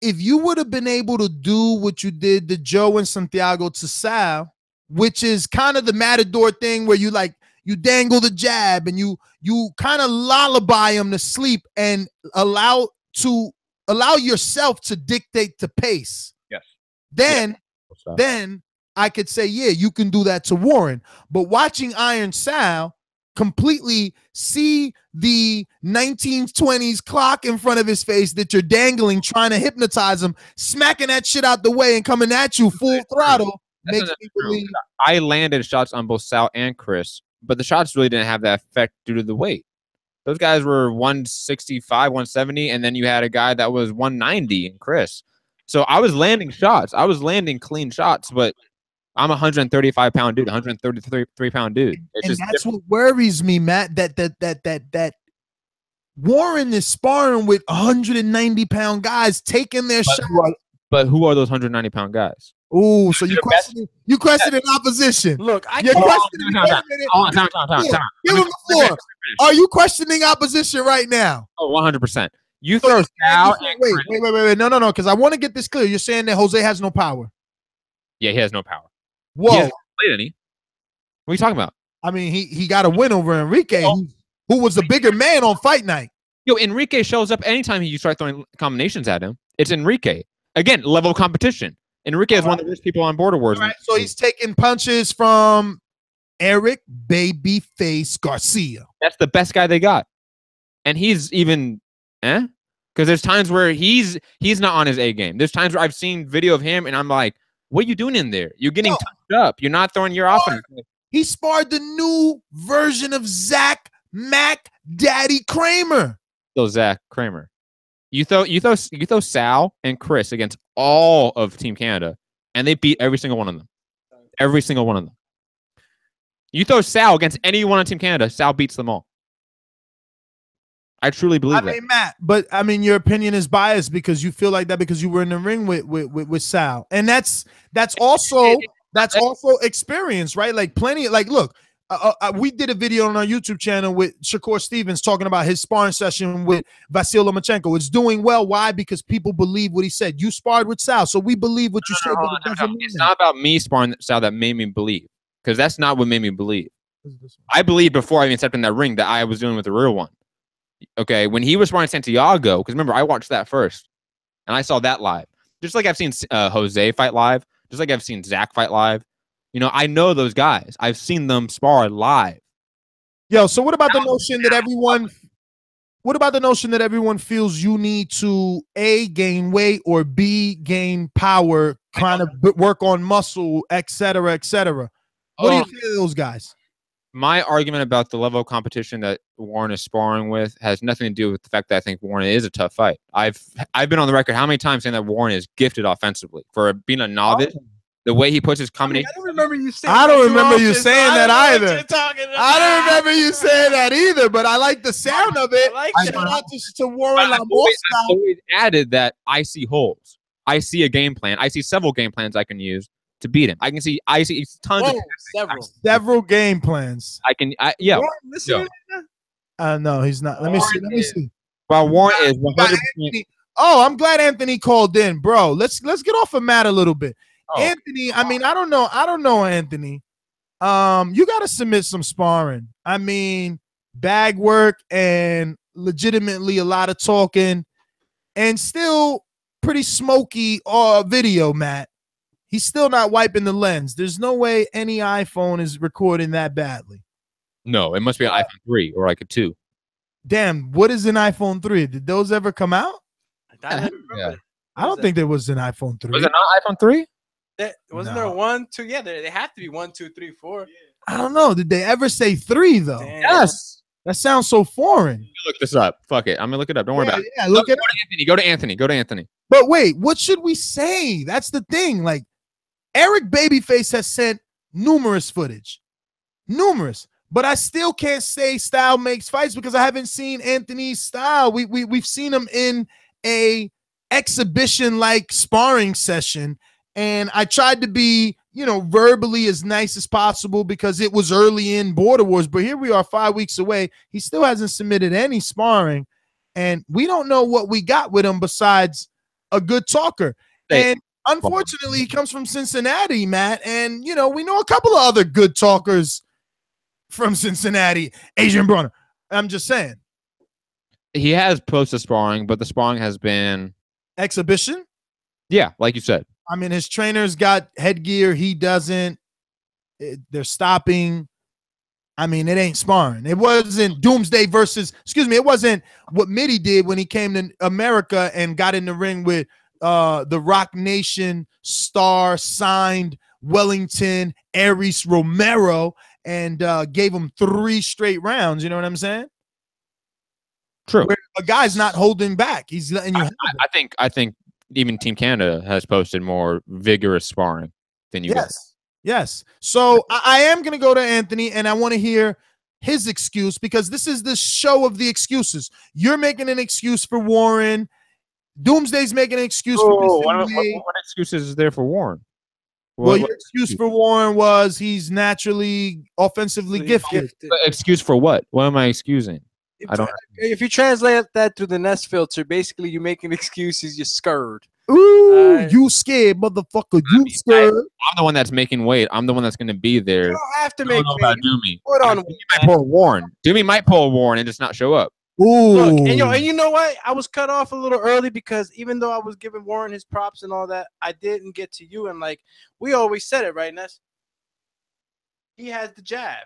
If you would have been able to do what you did to Joe and Santiago to Sal, which is kind of the Matador thing where you dangle the jab and you kind of lullaby him to sleep and allow yourself to dictate the pace. Yes. Then I could say, yeah, you can do that to Warren. But watching Iron Sal completely see the 1920s clock in front of his face that you're dangling, trying to hypnotize him, smacking that shit out the way and coming at you full throttle, makes me believe. I landed shots on both Sal and Chris, but the shots really didn't have that effect due to the weight. Those guys were 165, 170, and then you had a guy that was 190 in Chris. So I was landing shots. I was landing clean shots, but I'm a 135-pound dude, 133-pound dude. And that's what worries me, Matt, that Warren is sparring with 190-pound guys taking their shot. But who are those 190-pound guys? Oh, so you questioning opposition. Look, you're questioning. Give him the floor. Are you questioning opposition right now? Oh, 100%. You throw Sal. Wait. No. Because I want to get this clear. You're saying that Jose has no power. Yeah, he has no power. Whoa. He hasn't played any. What are you talking about? I mean, he got a win over Enrique, who was the bigger man on fight night. Yo, Enrique shows up anytime you start throwing combinations at him. It's Enrique. Again, level of competition. Enrique is one of the worst people on Border Wars. Right, so he's taking punches from Eric Babyface Garcia. That's the best guy they got. And he's even, because there's times where he's not on his A game. There's times where I've seen video of him and I'm like, what are you doing in there? You're getting touched up. You're not throwing your offense. He sparred the new version of Zach Mac Daddy Kramer. So Zach Kramer. You throw Sal and Chris against all of Team Canada, and they beat every single one of them. Every single one of them. You throw Sal against anyone on Team Canada, Sal beats them all. I truly believe that. I mean, Matt, but I mean, your opinion is biased because you feel like that because you were in the ring with Sal, and that's also experience, right? Like plenty. Like, look, we did a video on our YouTube channel with Shakur Stevens talking about his sparring session with Vasyl Lomachenko. It's doing well. Why? Because people believe what he said. You sparred with Sal, so we believe what you said. But it doesn't mean it's not about me sparring Sal that made me believe, because that's not what made me believe. I believed before I even stepped in that ring that I was dealing with the real one. Okay, when he was sparring Santiago, because remember, I watched that first, and I saw that live. Just like I've seen Jose fight live, just like I've seen Zach fight live. You know, I know those guys. I've seen them spar live. Yo, so what about the notion that everyone? What about the notion that everyone feels you need to A, gain weight, or B, gain power, kind of work on muscle, et cetera, et cetera? What do you think of those guys? My argument about the level of competition that Warren is sparring with has nothing to do with the fact that I think Warren is a tough fight. I've been on the record how many times saying that Warren is gifted offensively for being a novice. The way he puts his combination. I don't remember you saying. I don't remember you saying that either. I don't remember you saying that either. But I like the sound of it. Shout out to Warren I've always added that I see holes. I see a game plan. I see several game plans I can use to beat him. I see tons of several game plans. Yeah. No, he's not. Let me see. Well, Warren is 100%. Oh, I'm glad Anthony called in, bro. Let's get off of Matt a little bit. Anthony, I mean, I don't know, Anthony. You got to submit some sparring. I mean, bag work and legitimately a lot of talking, and still pretty smoky video, Matt. He's still not wiping the lens. There's no way any iPhone is recording that badly. No, it must be an iPhone 3 or like a 2. Damn, what is an iPhone 3? Did those ever come out? Yeah. I don't think there was an iPhone 3. Was it not iPhone 3? Wasn't there 1, 2? Yeah, they have to be 1, 2, 3, 4. I don't know. Did they ever say 3 though? Damn. Yes. That sounds so foreign. Look this up. Fuck it. I'm gonna look it up. Don't worry about it. Yeah, look at Anthony. Go to Anthony. Go to Anthony. But wait, what should we say? That's the thing. Like, Eric Babyface has sent numerous footage. But I still can't say style makes fights because I haven't seen Anthony's style. We've seen him in a exhibition like sparring session. And I tried to be, verbally as nice as possible because it was early in Border Wars. But here we are 5 weeks away. He still hasn't submitted any sparring. And we don't know what we got with him besides a good talker. And unfortunately, he comes from Cincinnati, Matt. And, we know a couple of other good talkers from Cincinnati. Adrian Bronner. I'm just saying. He has posted sparring, but the sparring has been exhibition. Yeah, like you said. I mean, his trainers got headgear. He doesn't. They're stopping. I mean, it ain't sparring. It wasn't Doomsday versus, it wasn't what Mide did when he came to America and got in the ring with the Rock Nation star signed Wellington Aries Romero and gave him 3 straight rounds. You know what I'm saying? True. Where a guy's not holding back. He's letting you. I think even Team Canada has posted more vigorous sparring than you guys. Yes. So I am going to go to Anthony, and I want to hear his excuse because this is the show of the excuses. You're making an excuse for Warren. Doomsday's making an excuse for what excuses is there for Warren? Your excuse for Warren was he's naturally offensively gifted. Excuse for what? What am I excusing? If you translate that through the Nest filter, basically you're making excuses. You're scared. Ooh, you scared, motherfucker. Scared. I'm the one that's making weight. I'm the one that's going to be there. You don't have to make weight. About Doomy. Put on. Doomy might pull Warren. Doomy might pull Warren and just not show up. Ooh. Look, and you know what? I was cut off a little early because even though I was giving Warren his props and all that, I didn't get to you. And like we always said it, right, Ness? He has the jab.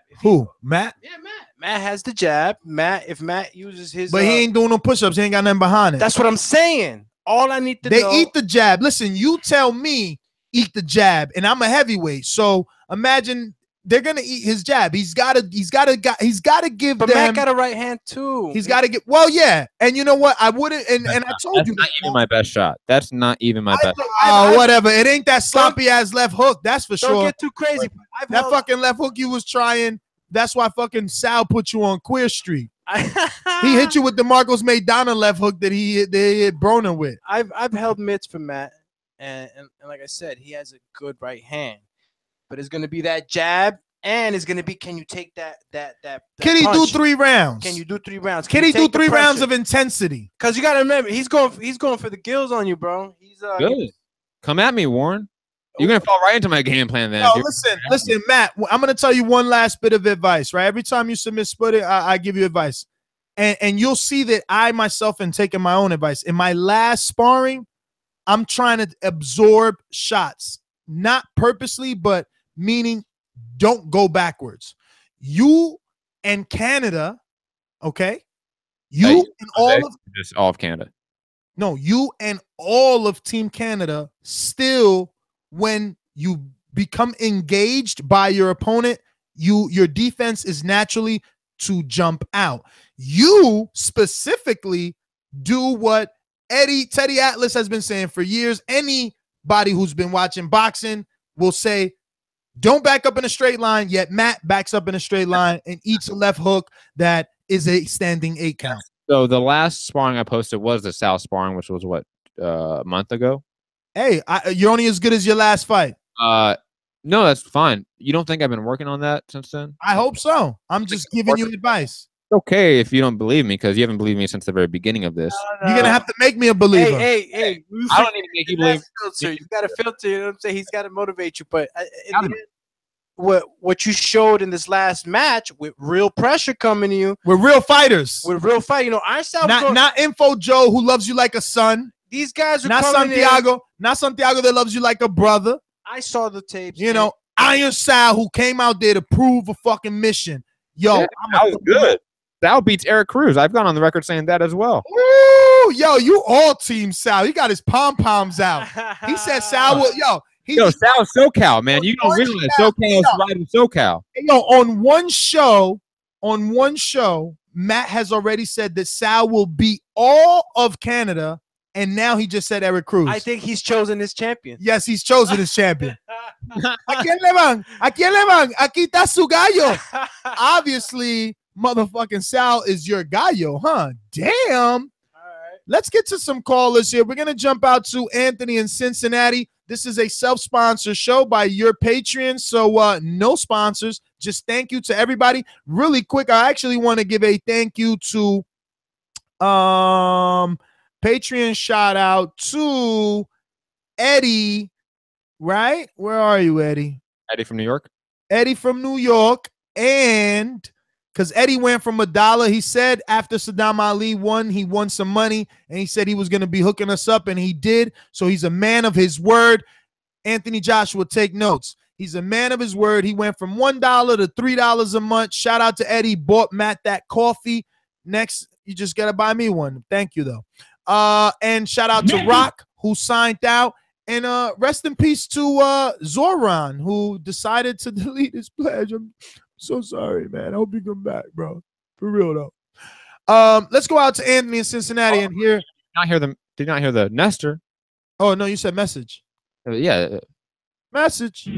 Matt? Yeah, Matt. Matt has the jab. If Matt uses his, but he ain't doing no push-ups. He ain't got nothing behind it. That's what I'm saying. All I need to know. They eat the jab. Listen, you tell me eat the jab, and I'm a heavyweight. So imagine they're gonna eat his jab. He's gotta give but them. Matt got a right hand too. He's got to get. Well, yeah, and you know what? I wouldn't. And I told you, that's not even my best shot. That's not even my best. Whatever. It ain't that sloppy ass left hook. That's for sure. Don't get too crazy. That fucking left hook you was trying. That's why fucking Sal put you on Queer Street. He hit you with the Marcos Maidana left hook that he hit Broner with. I've held mitts for Matt, and like I said, he has a good right hand, but it's gonna be that jab, and it's gonna be, can you take that Can he do punch? 3 rounds? Can you do 3 rounds? Can he do 3 rounds of intensity? Because you gotta remember, he's going for the gills on you, bro. He's Good. Come at me, Warren. You're gonna fall right into my game plan then. No, listen, Matt. I'm gonna tell you one last bit of advice, right? Every time you submit splitting, I give you advice, and you'll see that I myself am taking my own advice. In my last sparring, I'm trying to absorb shots, not purposely, but meaning don't go backwards. You and Canada, okay? You and all of Canada. No, you and all of Team Canada still, when you become engaged by your opponent, your defense is naturally to jump out. You specifically do what Teddy Atlas has been saying for years. Anybody who's been watching boxing will say, don't back up in a straight line, yet Matt backs up in a straight line and eats a left hook that is a standing 8 count. So the last sparring I posted was the South sparring, which was what, a month ago. Hey, you're only as good as your last fight. No, that's fine. You don't think I've been working on that since then? I hope so. I'm just giving you advice. It's okay if you don't believe me, because you haven't believed me since the very beginning of this. You're gonna have to make me a believer. Hey, I don't need to make you believe. Filter. You got to filter. You know what I'm saying? He's got to motivate you. But what you showed in this last match, with real pressure coming to you, with real fighters, with real fight. You know, Ironstyle, not Info Joe who loves you like a son. These guys are not Santiago, not Santiago that loves you like a brother. I saw the tapes. You know, Iron Sal who came out there to prove a fucking mission. Yo, that was good. Sal beats Eric Cruz. I've gone on the record saying that as well. Ooh, yo, you all team Sal. He got his pom-poms out. He said Sal will, Sal's SoCal, man. You don't realize SoCal's right in SoCal. Yo, on one show, Matt has already said that Sal will beat all of Canada, and now he just said Eric Cruz. I think he's chosen his champion. Yes, he's chosen his champion. ¿A quién le van? ¿A quién le van? Aquí está su gallo. Obviously, motherfucking Sal is your gallo, huh? Damn. Let's get to some callers here. We're going to jump out to Anthony in Cincinnati. This is a self-sponsored show by your Patreon, so no sponsors. Just thank you to everybody. Really quick, I actually want to give a thank you to Patreon shout out to Eddie, right? Where are you, Eddie? Eddie from New York. Eddie from New York, and because Eddie went from $1. He said after Saddam Ali won, he won some money, and he said he was going to be hooking us up, and he did. So he's a man of his word. Anthony Joshua, take notes. He's a man of his word. He went from $1 to $3 a month. Shout out to Eddie. Bought Matt that coffee. Next, you just got to buy me one. Thank you, though. And shout out to Rock, who signed out. And rest in peace to Zoran, who decided to delete his pledge. I'm so sorry, man. I hope you come back, bro. For real, though. Let's go out to Anthony in Cincinnati and hear. Did not hear the Nestor. Oh, no, you said message. Yeah. Message.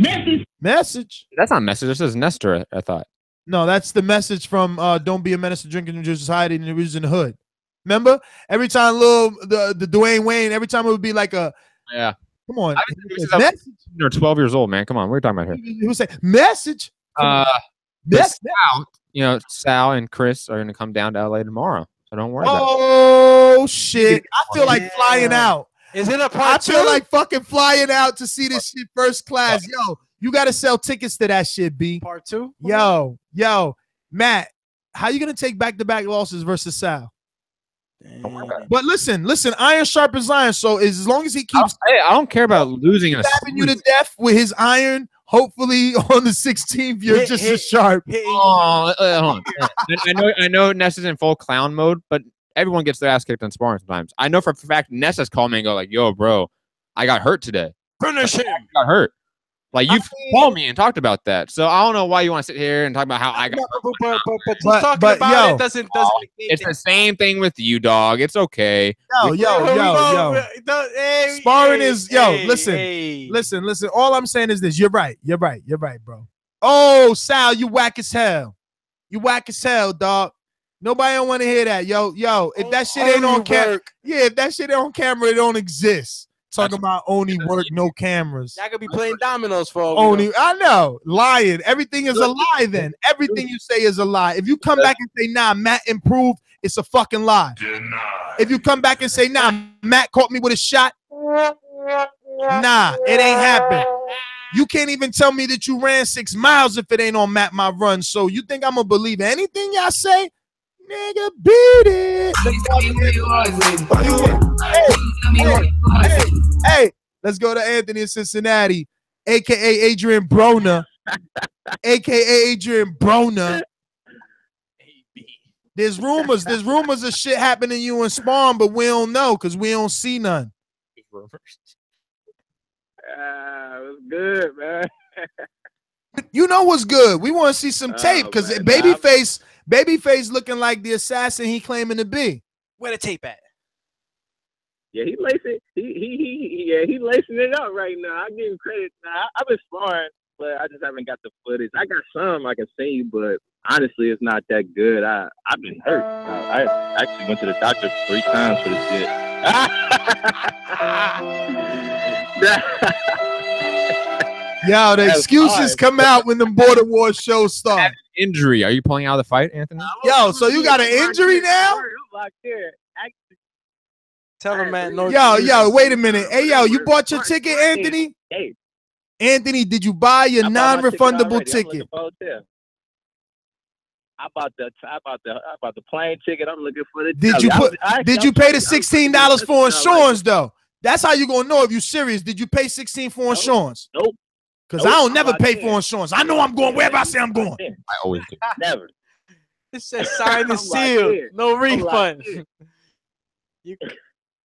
That's not message. This is Nestor, I thought. No, that's the message from Don't Be a Menace to Drinking and Society and the Roots in the Hood. Remember? Every time the Dwayne Wayne, every time it would be like a. Yeah. Come on. You're 12 years old, man. Come on. What are you talking about here? He would say, message. Sal and Chris are going to come down to LA tomorrow. So don't worry about it. Oh, shit. I feel like flying out. Is it a part two? I feel like fucking flying out to see this shit first class. Yo, you got to sell tickets to that shit, B. Part two? Yo. Matt, how you going to take back-to-back losses versus Sal? But listen, iron sharpens iron. So as long as he keeps, I don't care about losing in a stabbing you to death with his iron. Hopefully on the 16th, you're just as sharp. Hold on. I know Ness is in full clown mode, but everyone gets their ass kicked in sparring sometimes. I know for a fact Ness has called me and go like, "Yo, bro, I got hurt today. Finish him. I got hurt." Like you've called me and talked about that, so I don't know why you want to sit here and talk about how I got. But talking about it doesn't. It's the same thing with you, dog. It's okay. Yo. Sparring is listen. All I'm saying is this: you're right, bro. Oh, Sal, you whack as hell. You whack as hell, dog. Nobody don't want to hear that. Yo, if that shit ain't on camera, if that shit ain't on camera, it don't exist. Talking about only work, no cameras. I could be playing dominoes for only. I know, lying. Everything is a lie. Then everything you say is a lie. If you come back and say, "Nah, Matt improved," it's a fucking lie. If you come back and say, "Nah, Matt caught me with a shot," nah, it ain't happened. You can't even tell me that you ran 6 miles if it ain't on Matt My Run. So you think I'm gonna believe anything y'all say? Nigga, beat it. Hey, let's go to Anthony in Cincinnati, aka Adrian Broner, aka Adrian Broner. There's rumors of shit happening to you in Spawn, but we don't know because we don't see none. It was good, man. You know what's good? We want to see some tape because Babyface looking like the assassin he claiming to be. Where the tape at? Yeah, he lacing. He lacing it up right now. I give him credit. I've been sparring, but I just haven't got the footage. I got some I can see, but honestly, it's not that good. I've been hurt. I actually went to the doctor 3 times for this shit. Yo, the excuses come out when the Border War shows start. Injury. Are you pulling out of the fight, Anthony? Yo, so you got an injury now? Tell him, man. No. Yo, wait a minute. Hey, yo, you bought your ticket, Anthony? Hey. Anthony, did you buy your non-refundable ticket? I bought the plane ticket. I'm looking for the. Did you pay the $16 for insurance though? That's how you gonna know if you serious. Did you pay $16 for insurance? Nope. Because I don't never pay for insurance. I know I'm going wherever I say I'm going. I always do. Never. It says sign the seal. No refund.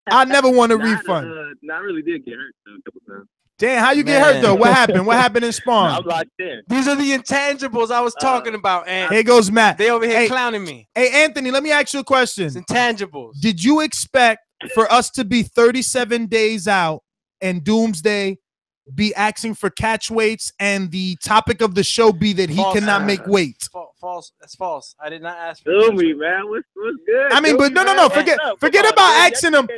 I never want a refund. I really did get hurt a couple times. Damn, how you get hurt though? What happened? What happened in Spawn? I'm locked in. These are the intangibles I was talking about, and here goes Matt. They over here clowning me. Hey, Anthony, let me ask you a question. It's intangibles. Did you expect for us to be 37 days out and Doomsday be asking for catch weights and the topic of the show be that he cannot make weight? False. That's false. I did not ask for Doomy, man. What's good? I mean, but no. Forget about asking him.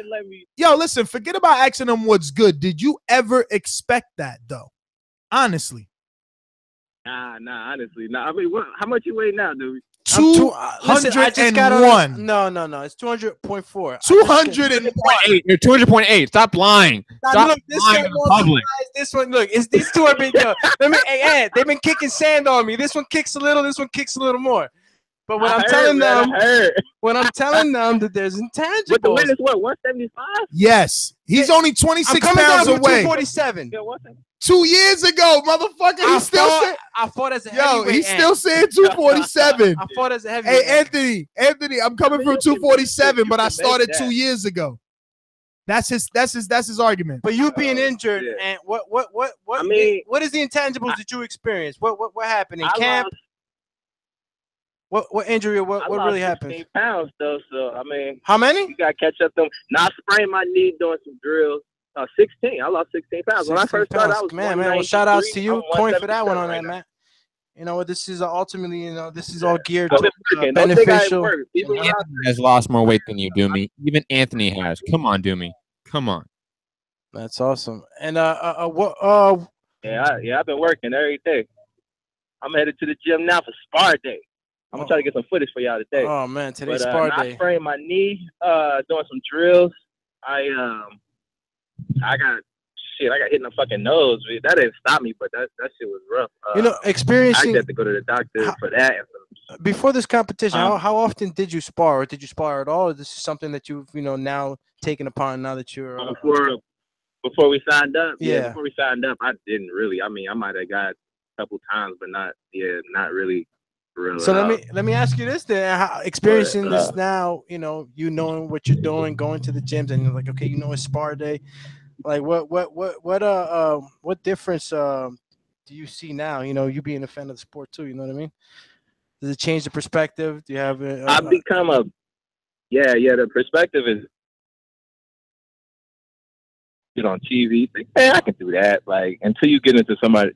Yo, listen, forget about asking him what's good. Did you ever expect that though? Honestly. Nah, honestly. Nah. I mean, how much you weigh now, dude? 201. No. It's 200.4. 200.8. You're 200.8. Stop lying. Stop lying in public. This one, look, these two are been. They've been kicking sand on me. This one kicks a little. This one kicks a little more. But when I'm telling them that there's intangibles. But the weight is what? 175? Yes, he's only 26 pounds away. 247. 2 years ago, motherfucker. I fought as a heavyweight. Yo, he's still saying 247. I fought as a heavyweight. Hey, Anthony, I'm coming from 247, but I started 2 years ago. That's his argument. But you being injured, and what I mean, what is the intangibles that you experienced? What happened in camp? What injury? What really happened? 16 pounds though, so I mean, how many? You got to catch up them. Now I sprained my knee doing some drills. 16. I lost 16 pounds. When I first started, I was man. Well, shout outs to you. Coin for that one on that, man. You know what? This is ultimately, this is all geared to beneficial. Anthony has lost more weight than you, Doomy. Even Anthony has. Come on, Doomy. Come on. That's awesome. And what? I've been working every day. I'm headed to the gym now for spar day. I'm gonna try to get some footage for y'all today. Oh man, today's spar day. I sprained my knee doing some drills. I got hit in the fucking nose. That didn't stop me, but that shit was rough. Experiencing. I had to go to the doctor for that. Before this competition, how often did you spar, or did you spar at all? Or this is something that you've now taken upon now that you're before we signed up. Yeah, before we signed up, I didn't really. I mean, I might have got a couple times, but not really. So let me ask you this then: how, experiencing this now, you knowing what you're doing, going to the gyms, and you're like, okay, it's spar day. Like what difference do you see now? You being a fan of the sport too. You know what I mean? Does it change the perspective? Do you have? I've become the perspective is on TV. Like, man, I can do that. Like until you get into somebody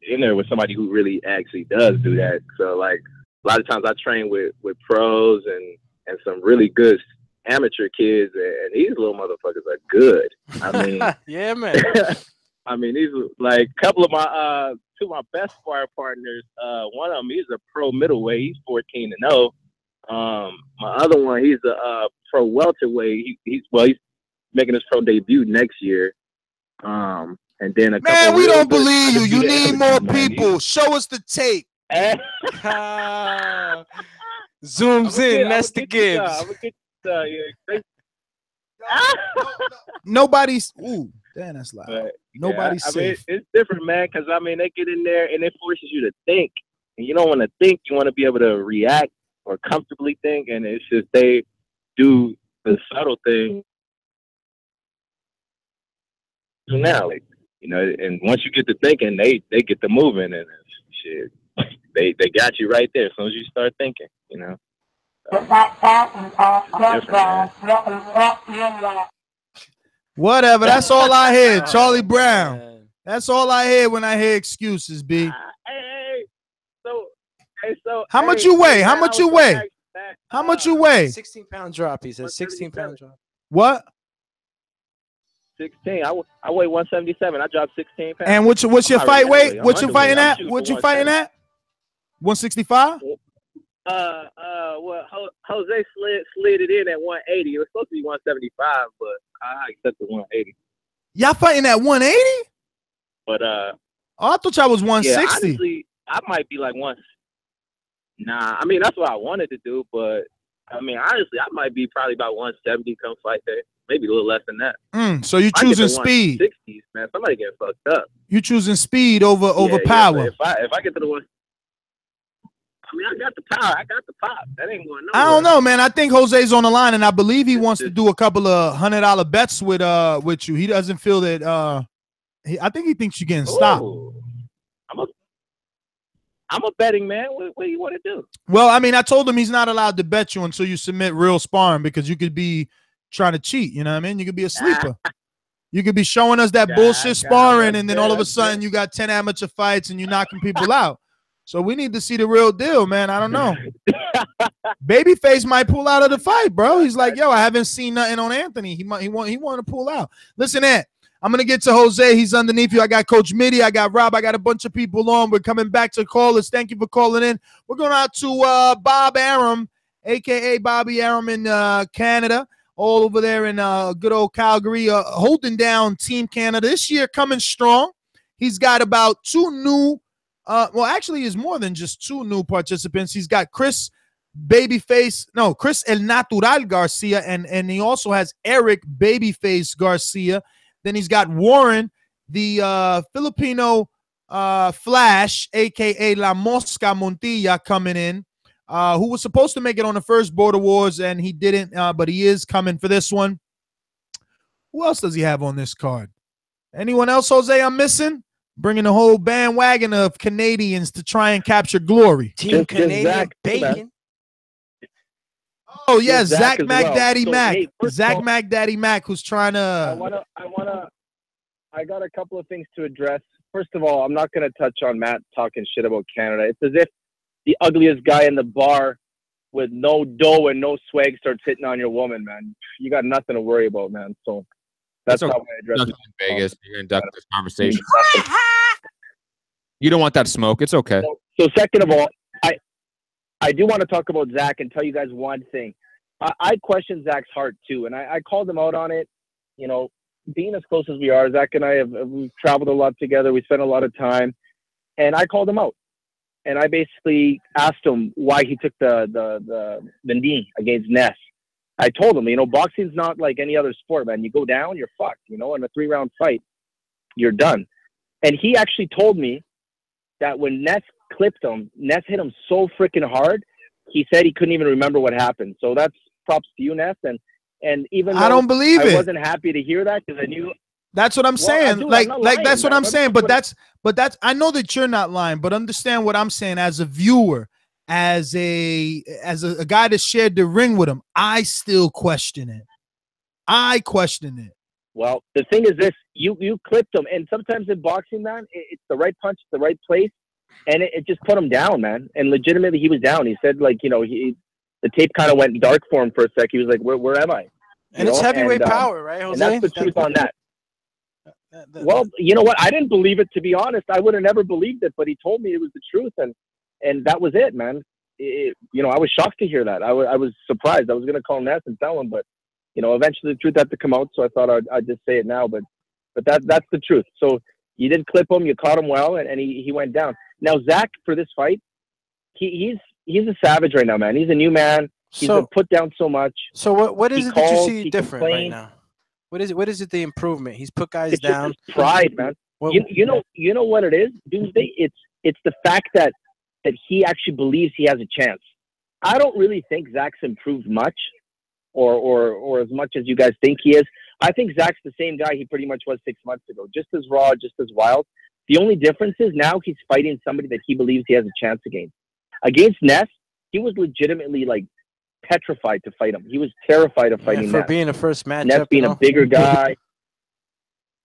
in there with somebody who really actually does do that. So like a lot of times I train with pros and some really good amateur kids, and these little motherfuckers are good. I mean, yeah, man. I mean, these are like a couple of my two of my best sparring partners. One of them, he's a pro middleweight. He's 14-0. My other one, he's a pro welterweight. He's making his pro debut next year. And then a man, couple we of don't believe you. You need more people. Show us the tape. Zooms in. That's the Gibbs. I'm gonna get Nobody's. Ooh, damn, that's loud. But, Nobody's I mean, safe. it's different, man. Because I mean, they get in there and it forces you to think, and you don't want to think. You want to be able to react or comfortably think, and it's just they do the subtle thing. Now, like, you know, and once you get to thinking, they get to moving, and shit, they got you right there as soon as you start thinking, you know. Whatever. That's all I hear. Charlie Brown. That's all I hear when I hear excuses, B. So how much you weigh? How much you weigh? How much you weigh? 16-pound drop. He says 16-pound drop. What? 16. I weigh 177. I dropped 16 pounds. And what's your fight weight? What you fighting at? What you fighting at? 165? Well, Jose slid it in at 180. It was supposed to be 175, but I accepted 180. Y'all fighting at 180? But oh, I thought y'all was 160. Yeah, honestly, I might be like one. Nah, I mean that's what I wanted to do, but I mean honestly, I might be probably about 170 come fight day. Maybe a little less than that. So you choosing speed? 160s, man. Somebody getting fucked up. You choosing speed over power? Yeah, if I get to the one. I mean, I got the power. I got the pop. That ain't going nowhere. I don't know, man. I think Jose's on the line, and I believe he wants to do a couple of $100 bets with you. He doesn't feel that. I think he thinks you're getting stopped. I'm a betting man. What do you want to do? Well, I mean, I told him he's not allowed to bet you until you submit real sparring because you could be trying to cheat. You know what I mean? You could be a sleeper. You could be showing us that bullshit sparring, and then all of a sudden you got 10 amateur fights and you're knocking people out. So we need to see the real deal, man. I don't know. Babyface might pull out of the fight, bro. He's like, yo, I haven't seen nothing on Anthony. He want to pull out. Listen, Ant, I'm gonna get to Jose. He's underneath you. I got Coach Mide. I got Rob. I got a bunch of people on. We're coming back to callers. Thank you for calling in. We're going out to Bob Aram, aka Bobby Aram in Canada, all over there in good old Calgary, holding down Team Canada this year, coming strong. He's got about two new. Well, actually, it's more than just two new participants. He's got Chris El Natural Garcia, and he also has Eric Babyface Garcia. Then he's got Warren, the Filipino Flash, a.k.a. La Mosca Montilla, coming in, who was supposed to make it on the first Border Wars, and he didn't, but he is coming for this one. Who else does he have on this card? Anyone else, Jose, I'm missing? Bringing a whole bandwagon of Canadians to try and capture glory. Team Canadian Bacon. Oh, yeah, Zach McDaddy Mac. Zach McDaddy Mac, who's trying to... I got a couple of things to address. First of all, I'm not going to touch on Matt talking shit about Canada. It's as if the ugliest guy in the bar with no dough and no swag starts hitting on your woman, man. You got nothing to worry about, man. So that's how I address it. In Vegas, you're going to duck this conversation. You don't want that smoke. It's okay. So second of all, I do want to talk about Zach and tell you guys one thing. I question Zach's heart too, and I called him out on it. You know, being as close as we are, Zach and I we've traveled a lot together. We spent a lot of time, and I called him out. And I basically asked him why he took the knee against Ness. I told him, you know, boxing's not like any other sport, man. You go down, you're fucked. You know, in a 3-round fight, you're done. And he actually told me that when Ness clipped him, Ness hit him so freaking hard, he said he couldn't even remember what happened. So that's props to you, Ness. And even though I don't believe it. I wasn't happy to hear that because I knew. That's what I'm saying. Like that's what I'm saying. But that's I know that you're not lying, but understand what I'm saying as a viewer, as a guy that shared the ring with him. I still question it. Well, the thing is this: you clipped him, and sometimes in boxing, man, it's the right punch, the right place. and it just put him down, man. And legitimately, he was down. He said, like, you know, the tape kind of went dark for him for a sec. He was like, where am I? And it's heavyweight power, right, Jose? And that's the truth on that. Well, you know what? I didn't believe it, to be honest. I would have never believed it, but he told me it was the truth, and that was it, man. You know, I was shocked to hear that. I was surprised. I was going to call Ness and tell him, but, you know, eventually the truth had to come out, so I thought I'd just say it now. But that's the truth. So you did clip him, you caught him well, and he went down. Now, Zach, for this fight, he's a savage right now, man. He's a new man. He's been put down so much. So what is it that you see different right now? What is it? The improvement? He's put guys it's down. Just his pride, man. You know what it is, Doomsday. It's the fact that he actually believes he has a chance. I don't really think Zach's improved much, or as much as you guys think he is. I think Zach's the same guy he pretty much was 6 months ago. Just as raw, just as wild. The only difference is now he's fighting somebody that he believes he has a chance against. Against Ness, he was legitimately like petrified to fight him. He was terrified of fighting for Ness. being a first matchup. Ness being a bigger guy.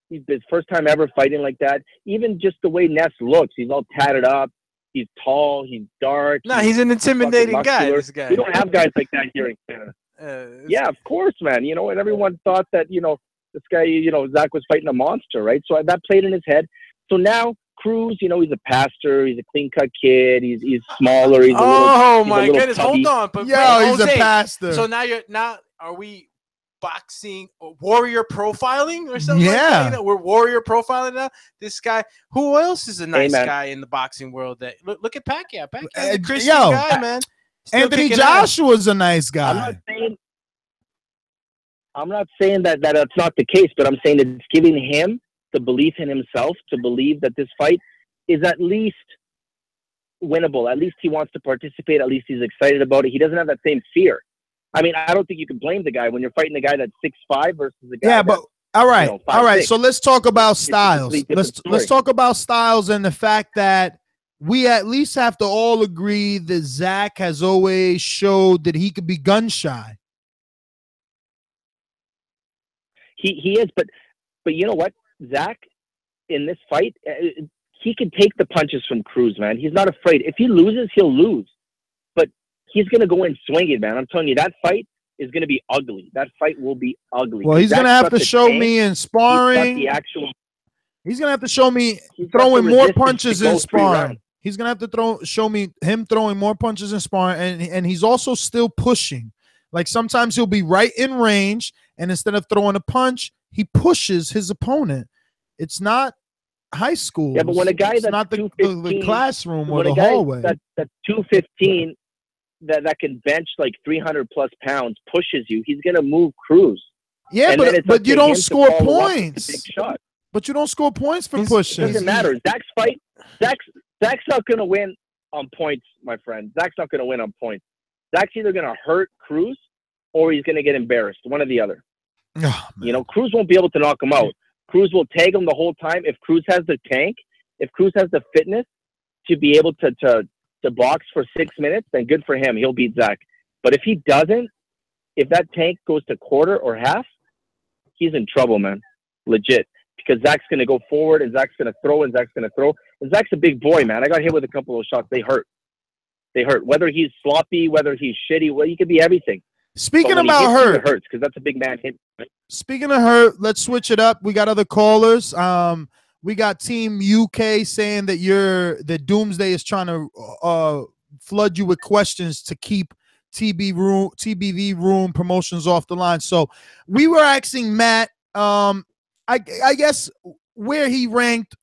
He's his first time ever fighting like that. Even just the way Ness looks, he's all tatted up. He's tall. He's dark. No, he's an intimidating guy. This guy. We don't have guys like that here in Canada. Yeah, of course, man. You know, and everyone thought that, you know, this guy, you know, Zach was fighting a monster, right? So that played in his head. So now Cruz, you know, he's a pastor. He's a clean-cut kid. He's smaller. He's my goodness! Tubby. Hold on, but he's Jose, a pastor. So now are we boxing warrior profiling or something? Yeah, like that? You know, we're warrior profiling now. This guy. Who else is a nice guy in the boxing world? That look at Pacquiao. Pacquiao's a Christian guy, man. Still Anthony Joshua's a nice guy. I'm not saying that that's not the case, but I'm saying that it's giving him the belief in himself to believe that this fight is at least winnable. At least he wants to participate. At least he's excited about it. He doesn't have that same fear. I mean, I don't think you can blame the guy when you're fighting a guy that's 6'5" versus a guy. Yeah, but all right, 5'6". So let's talk about styles. Let's talk about styles and the fact that we at least have to all agree that Zach has always showed that he could be gun shy. He is, but you know what? Zach, in this fight, he can take the punches from Cruz, man. He's not afraid. If he loses, he'll lose. But he's going to go in swinging, man. I'm telling you, that fight is going to be ugly. That fight will be ugly. Well, he's going to have to show me in sparring. He's going to have to show me throwing more punches in sparring. He's going to have to show me him throwing more punches in sparring. And he's also still pushing. Like sometimes he'll be right in range, and instead of throwing a punch, he pushes his opponent. It's not high school. Yeah, but when a guy that's not the classroom or the hallway. That's 215 that can bench like 300 plus pounds pushes you, he's gonna move Cruz. Yeah, but you don't score points. But you don't score points for pushing. It doesn't matter. Zach's fight. Zach's not gonna win on points, my friend. Zach's not gonna win on points. Zach's either gonna hurt Cruz or he's gonna get embarrassed. One or the other. Oh, you know, Cruz won't be able to knock him out. Cruz will tag him the whole time. If Cruz has the tank, if Cruz has the fitness to be able to box for 6 minutes, then good for him. He'll beat Zach. But if he doesn't, if that tank goes to quarter or half, he's in trouble, man. Legit. Because Zach's going to go forward, and Zach's going to throw, and Zach's going to throw. And Zach's a big boy, man. I got hit with a couple of shots. They hurt. They hurt. Whether he's sloppy, whether he's shitty, well, he could be everything. Speaking about hurt, it hurts because that's a big man hit. Speaking of hurt, let's switch it up. We got other callers. We got Team UK saying that Doomsday is trying to flood you with questions to keep TBV room promotions off the line. So we were asking Matt, I guess where he ranked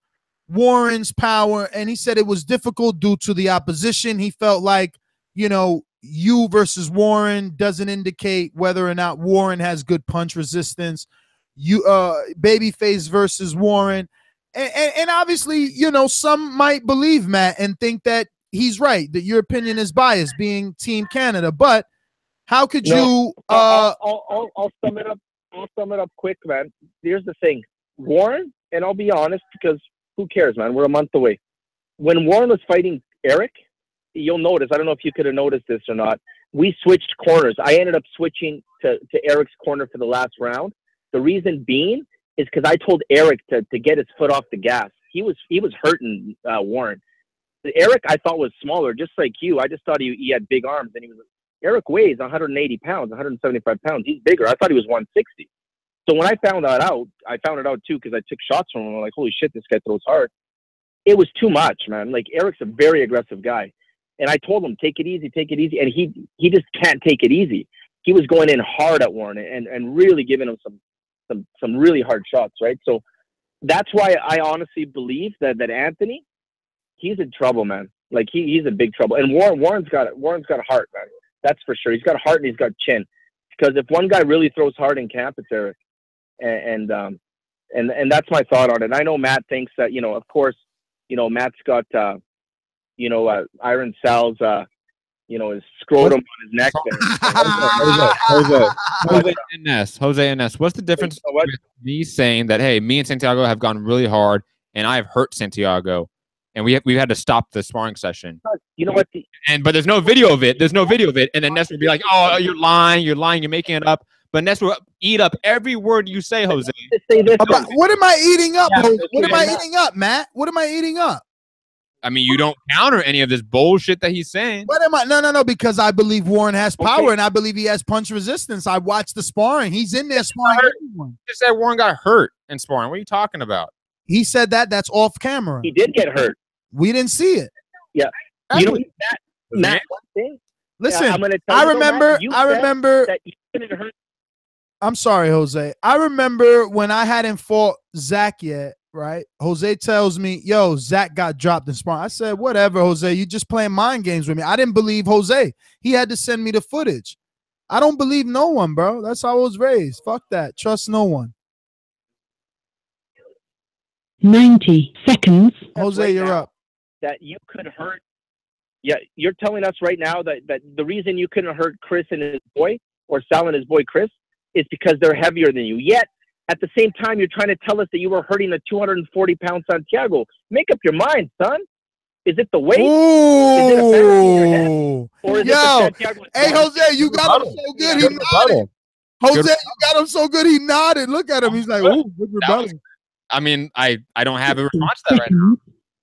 Warren's power, and he said it was difficult due to the opposition. He felt like, you know, you versus Warren doesn't indicate whether or not Warren has good punch resistance. You Babyface versus Warren. And obviously, you know, some might believe Matt and think that he's right, that your opinion is biased being Team Canada. But how could you I'll sum it up. I'll sum it up quick, man. Here's the thing. Warren, and I'll be honest because who cares, man? We're a month away. When Warren was fighting Eric, you'll notice, I don't know if you could have noticed this or not, we switched corners. I ended up switching to Eric's corner for the last round. The reason being is because I told Eric to get his foot off the gas. He was hurting Warren. Eric, I thought was smaller, just like you. I just thought he had big arms, and Eric weighs 180 pounds, 175 pounds. He's bigger. I thought he was 160. So when I found that out, I found it out too because I took shots from him. I'm like, holy shit, this guy throws hard. It was too much, man. Like, Eric's a very aggressive guy, and I told him, take it easy, and he just can't take it easy. He was going in hard at Warren and really giving him some really hard shots, right? So that's why I honestly believe that Anthony, he's in trouble, man. Like, he's in big trouble. And Warren's got a heart, man. That's for sure. He's got a heart and he's got chin. Because if one guy really throws hard in camp, it's Eric. And that's my thought on it. And I know Matt thinks that, of course, Matt's got Iron Sal's his scrotum on his neck there. Jose Ines, what's the difference with me saying that, hey, me and Santiago have gone really hard and I have hurt Santiago and we've had to stop the sparring session? You know what? But there's no video of it. And then Ness will be like, oh, you're lying, you're making it up. But Ness will eat up every word you say, Jose. What am I eating up? What am I eating up, Matt? What am I eating up? I mean, you don't counter any of this bullshit that he's saying. What am I? No, because I believe Warren has power and I believe he has punch resistance. I watched the sparring. He's in there sparring everyone. You said Warren got hurt in sparring. What are you talking about? He said that's off camera. He did get hurt. We didn't see it. Yeah. You know, Matt, one thing. Listen, I'm gonna I tell remember. that you couldn't hurt. I'm sorry, Jose. I remember when I hadn't fought Zach yet, right? Jose tells me, yo, Zach got dropped in sparring. I said, whatever, Jose. You just playing mind games with me. I didn't believe Jose. He had to send me the footage. I don't believe no one, bro. That's how I was raised. Fuck that. Trust no one. 90 seconds. Jose, right you're now, up. That you could hurt. Yeah, you're telling us right now that the reason you couldn't hurt Chris and his boy, or Sal and his boy Chris, is because they're heavier than you. Yet, at the same time, you're trying to tell us that you were hurting a 240-pound Santiago. Make up your mind, son. Is it the weight? Is it a fantasy in your head? Or is it the Santiago? Hey, Jose, you got him so good, he nodded. Jose, you got him so good, he nodded. Look at him. He's like, ooh, good rebuttal. I mean, I don't have a response to that right now.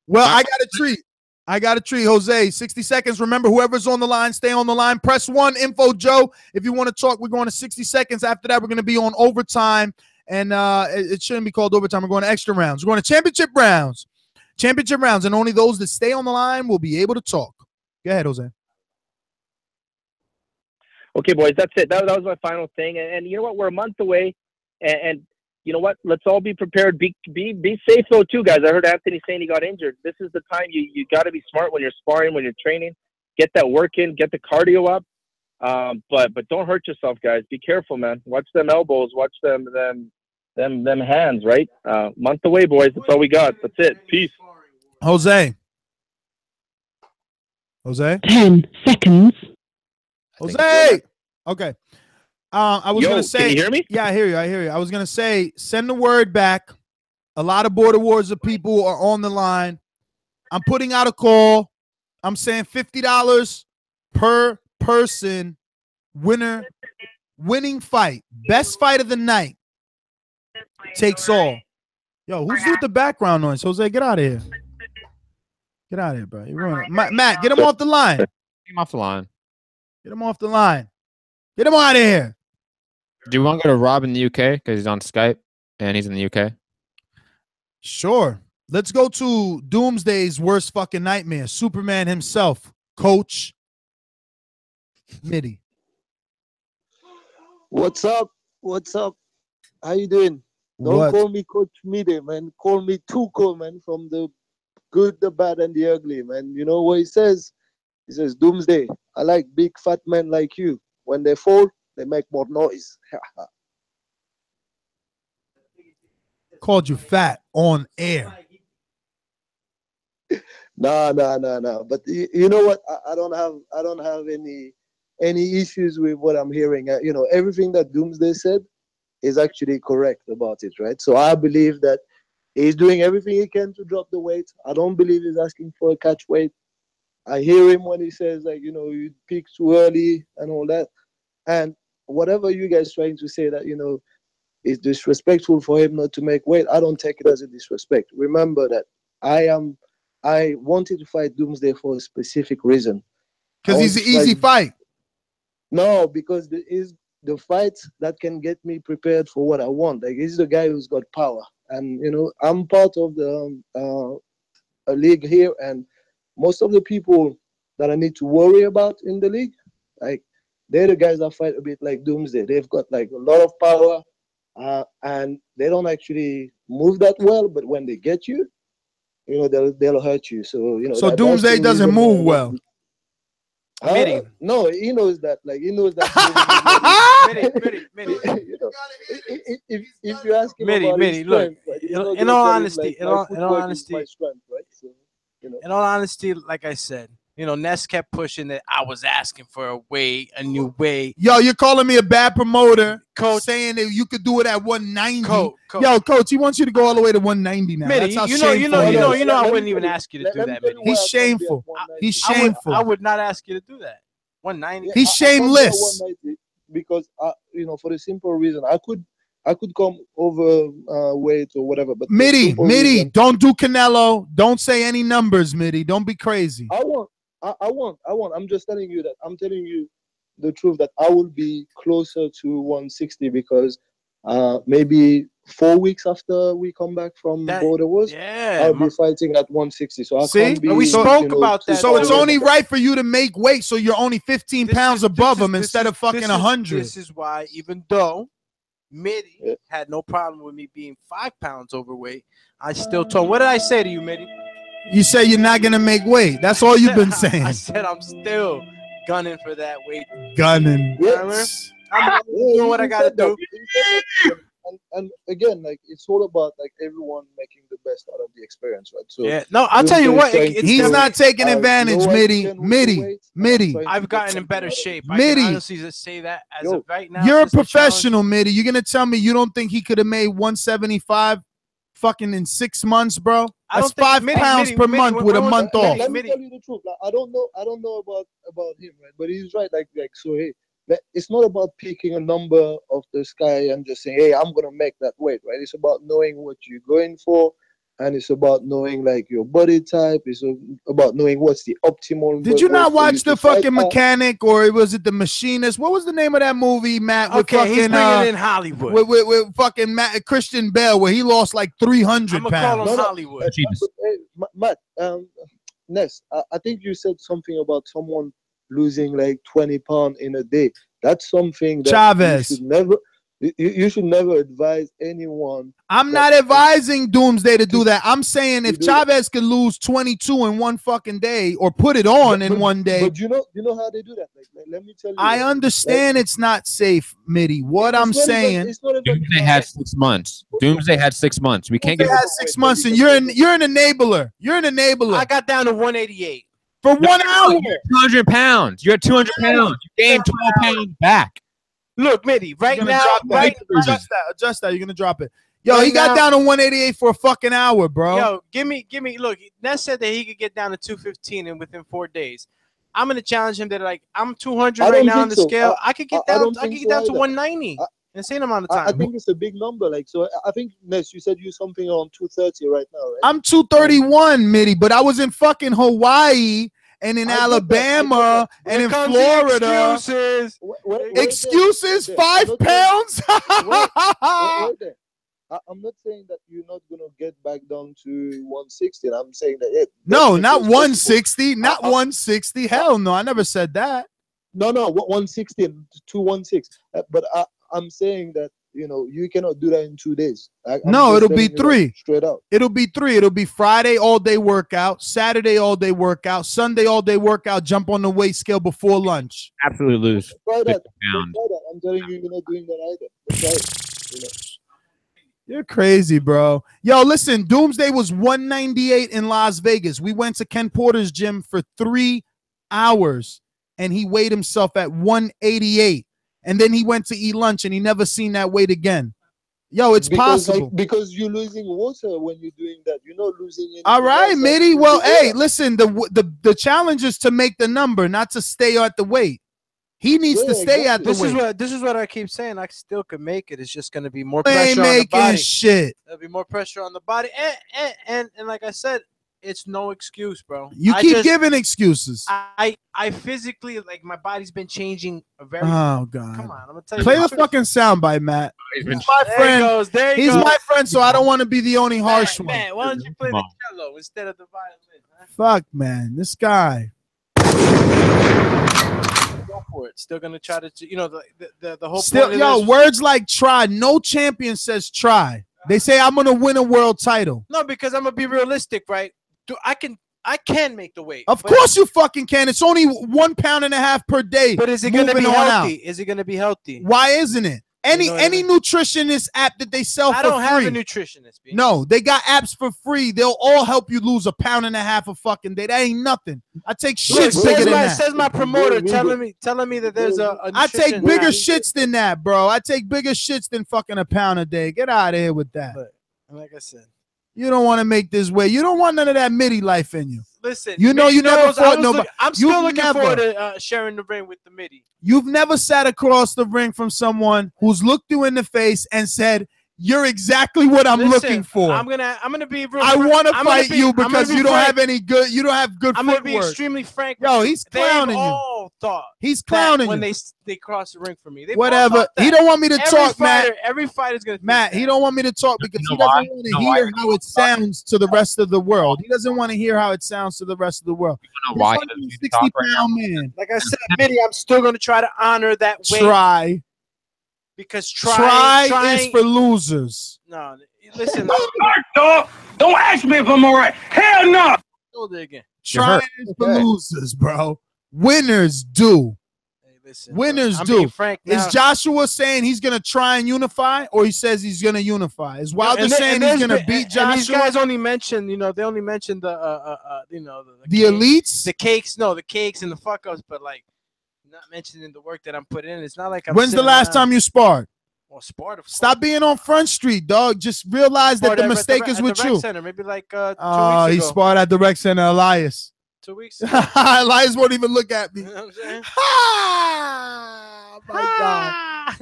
Well, I got a treat. Jose, 60 seconds. Remember, whoever's on the line, stay on the line. Press 1, Info Joe. If you want to talk, we're going to 60 seconds. After that, we're going to be on overtime. And it shouldn't be called overtime. We're going to extra rounds. We're going to championship rounds. Championship rounds. And only those that stay on the line will be able to talk. Go ahead, Jose. Okay, boys, that's it. That was my final thing. And you know what? We're a month away. And you know what? Let's all be prepared. Be safe though too, guys. I heard Anthony saying he got injured. This is the time you got to be smart when you're sparring, when you're training. Get that work in, get the cardio up. But don't hurt yourself, guys. Be careful, man. Watch them elbows. Watch them hands. Right? Month away, boys. That's all we got. That's it. Peace. Jose. 10 seconds. Jose. Okay. I was going to say, can you hear me? Yeah, I hear you. I was going to say, send the word back. A lot of Border Wars of people are on the line. I'm putting out a call. I'm saying $50 per person, winning fight. Best fight of the night takes all. Yo, who's with the background noise? Jose, get out of here. Get out of here, bro. You're ruining it. Matt, get him off the line. Get him off the line. Get him off the line. Get him out of here. Do you want to go to Rob in the UK because he's on Skype and he's in the UK? Sure. Let's go to Doomsday's worst fucking nightmare. Superman himself, Coach Mide. What's up? How you doing? Don't call me Coach Mide, man. Call me Tuco, man, from the good, the bad, and the ugly, man. You know what he says? He says, Doomsday, I like big fat men like you. When they fall, they make more noise. Called you fat on air. No. But you know what? I don't have any issues with what I'm hearing. You know, everything that Doomsday said is actually correct about it, right? So I believe that he's doing everything he can to drop the weight. I don't believe he's asking for a catch weight. I hear him when he says, like, you know, you peak too early and all that. And whatever you guys trying to say that, you know, is disrespectful for him not to make weight, I don't take it as a disrespect. Remember that I am I wanted to fight Doomsday for a specific reason. Because he's an easy fight. No, because there is the fight that can get me prepared for what I want. Like, he's the guy who's got power, and I'm part of the a league here, and most of the people that I need to worry about in the league, like, they're the guys that fight a bit like Doomsday. They've got like a lot of power, and they don't actually move that well. But when they get you, they'll hurt you. So So Doomsday doesn't move well. No, he knows that. Like, he knows that. If you ask him about his strength, look, like, in all honesty, in all honesty, my strength, right? So, in all honesty, like I said, Ness kept pushing that I was asking for a new weight. Yo, you're calling me a bad promoter, Coach, saying that you could do it at 190. Coach. Yo, Coach, he wants you to go all the way to 190 now. That's how shameful. I wouldn't even ask you to do that, Mitty. He's shameful. He's shameful. I would not ask you to do that. 190. He's shameless. Because for the simple reason, I could come over weight or whatever. But Midi, don't do Canelo. Don't say any numbers, Midi. Don't be crazy. I won't. I'm just telling you that. I'm telling you the truth that I will be closer to 160 because maybe 4 weeks after we come back from Border Wars, I'll be fighting at 160. So I can't be. We spoke about that. So it's only right for you to make weight, so you're only 15 pounds above him instead of fucking 100. This is why, even though Midi had no problem with me being 5 pounds overweight, I still told. What did I say to you, Midi? You say you're not gonna make weight. That's all you've been saying. I said I'm still gunning for that weight. Gunning. Yes. I'm doing what I gotta do. And again, like, it's all about like everyone making the best out of the experience, right? So I'll tell you what, he's not taking advantage, Midi. I've gotten in better shape. I can honestly just say that as of right now. You're a professional, Midi. You're gonna tell me you don't think he could have made 175 fucking in 6 months, bro? That's 5 pounds per month with a month off. Let me tell you the truth. Like, I don't know about him, right? But he's right. Like so, hey, it's not about picking a number off the sky and just saying, hey, I'm gonna make that weight, right? It's about knowing what you're going for, and it's about knowing like your body type. It's about knowing what's the optimal. Did you not watch the fucking Mechanic, or was it the Machinist? What was the name of that movie, Matt? With fucking, he's bringing in Hollywood. With fucking Christian Bale, where he lost like 300 pounds. Call him Hollywood. Matt, Ness, I think you said something about someone losing like 20 pounds in a day. That's something that Chavez. You should never advise anyone. I'm not advising Doomsday to do that. I'm saying if Chavez could lose 22 in one fucking day, or put it on in one day. But you know how they do that. Like, let me tell you. I understand it's not safe, Midi. What I'm saying. Doomsday had 6 months. Doomsday had 6 months. We can't get 6 months, and you're an enabler. You're an enabler. I got down to 188 for 1 hour. You're 200 pounds. You're at 200 pounds. You gained 12 pounds back. Look, Midi, right now, adjust that. You're gonna drop it. Yo, he got down to 188 for a fucking hour, bro. Yo, give me. Look, Ness said that he could get down to 215 and within 4 days. I'm gonna challenge him that, like, I'm 200 right now on the scale. I could get down. I could get down to 190 in the same amount of time. I think it's a big number. Like, so I think, Ness, you said you something on 230 right now, right? I'm 231, Midi, but I was in fucking Hawaii and in Alabama and in Florida. Excuses 5 pounds? Wait, I'm not saying that you're not going to get back down to 160. I'm saying that. No, not 160. Not 160. Hell no. I never said that. No, 160 to 160. But I'm saying that, you cannot do that in 2 days. No, it'll be 3. Straight out. It'll be 3. It'll be Friday all day workout, Saturday all day workout, Sunday all day workout, jump on the weight scale before lunch. Absolutely lose. Try that. I'm telling you, you're not doing that either. That's right. You're crazy, bro. Yo, listen, Doomsday was 198 in Las Vegas. We went to Ken Porter's gym for 3 hours, and he weighed himself at 188. And then he went to eat lunch, and he never seen that weight again. Yo, it's possible. Because you're losing water when you're doing that. You're not losing anything. All right, Midi. Well, hey, listen, the challenge is to make the number, not to stay at the weight. He needs to stay at the weight. This is what I keep saying. I still could make it. It's just going to be more pressure on the body. Shit. There'll be more pressure on the body. And like I said, it's no excuse, bro. You keep giving excuses. I physically, like, my body's been changing very. Oh God! Come on, I'm gonna tell you. Play the fucking soundbite, Matt. He's my friend. He's my friend, so I don't want to be the only harsh one. Man, why don't you play the cello instead of the violin? Huh? Fuck, man, this guy. Go for it. Still gonna try to, you know, the whole. Still, point yo, of words like try. No champion says try. They say I'm gonna win a world title. No, because I'm gonna be realistic, right? I can make the weight. Of course you fucking can. It's only 1.5 pounds per day. But is it gonna be healthy? Is it gonna be healthy? Why isn't it? Any nutritionist app that they sell for free. I don't have a nutritionist. No, they got apps for free. They'll all help you lose 1.5 pounds a fucking day. That ain't nothing. I take shits bigger than that. Says my promoter telling me that there's a I take bigger shits than that, bro. I take bigger shits than fucking 1 pound a day. Get out of here with that. But, like I said, you don't want to make this way. You don't want none of that MIDI life in you. Listen, you know you never fought nobody. I'm still looking forward to sharing the ring with the MIDI. You've never sat across the ring from someone who's looked you in the face and said, "You're exactly what I'm looking for." I'm gonna be real. I want to fight you because you don't have any good. You don't have good I'm footwork. gonna be extremely frank. Yo, he's clowning They've you. all thought he's clowning when you they cross the ring for me. Whatever. He don't want me to talk, Matt. Every fighter's gonna. Matt, he don't want me to talk because he doesn't want to hear how it sounds to the rest of the world. He doesn't want to hear how it sounds to the rest of the world. You know why? 60-pound man. Like I said, MIDI, I'm still gonna try to honor that weight. Try. Because trying is for losers. No, listen. Dog, don't ask me if I'm all right. Hell no. Hold it again. Trying is for losers, bro. Winners do. Hey, listen, winners I'm do. being frank now. Is Joshua saying he's gonna try and unify, or he says he's gonna unify? Is Wilder saying he's gonna beat Joshua? And these guys only mention, they only mention the the elites, the cakes, the cakes and the fuck ups, but like. Not mentioning the work that I'm putting in. It's not like I'm. When's the last time you sparred? Well, sparred. Stop being on Front Street, dog. Just realize that the mistake is with you. Center, maybe like 2 weeks ago. He sparred at the rec center, Elias. 2 weeks ago. Elias won't even look at me. You know what I'm saying? Oh my God.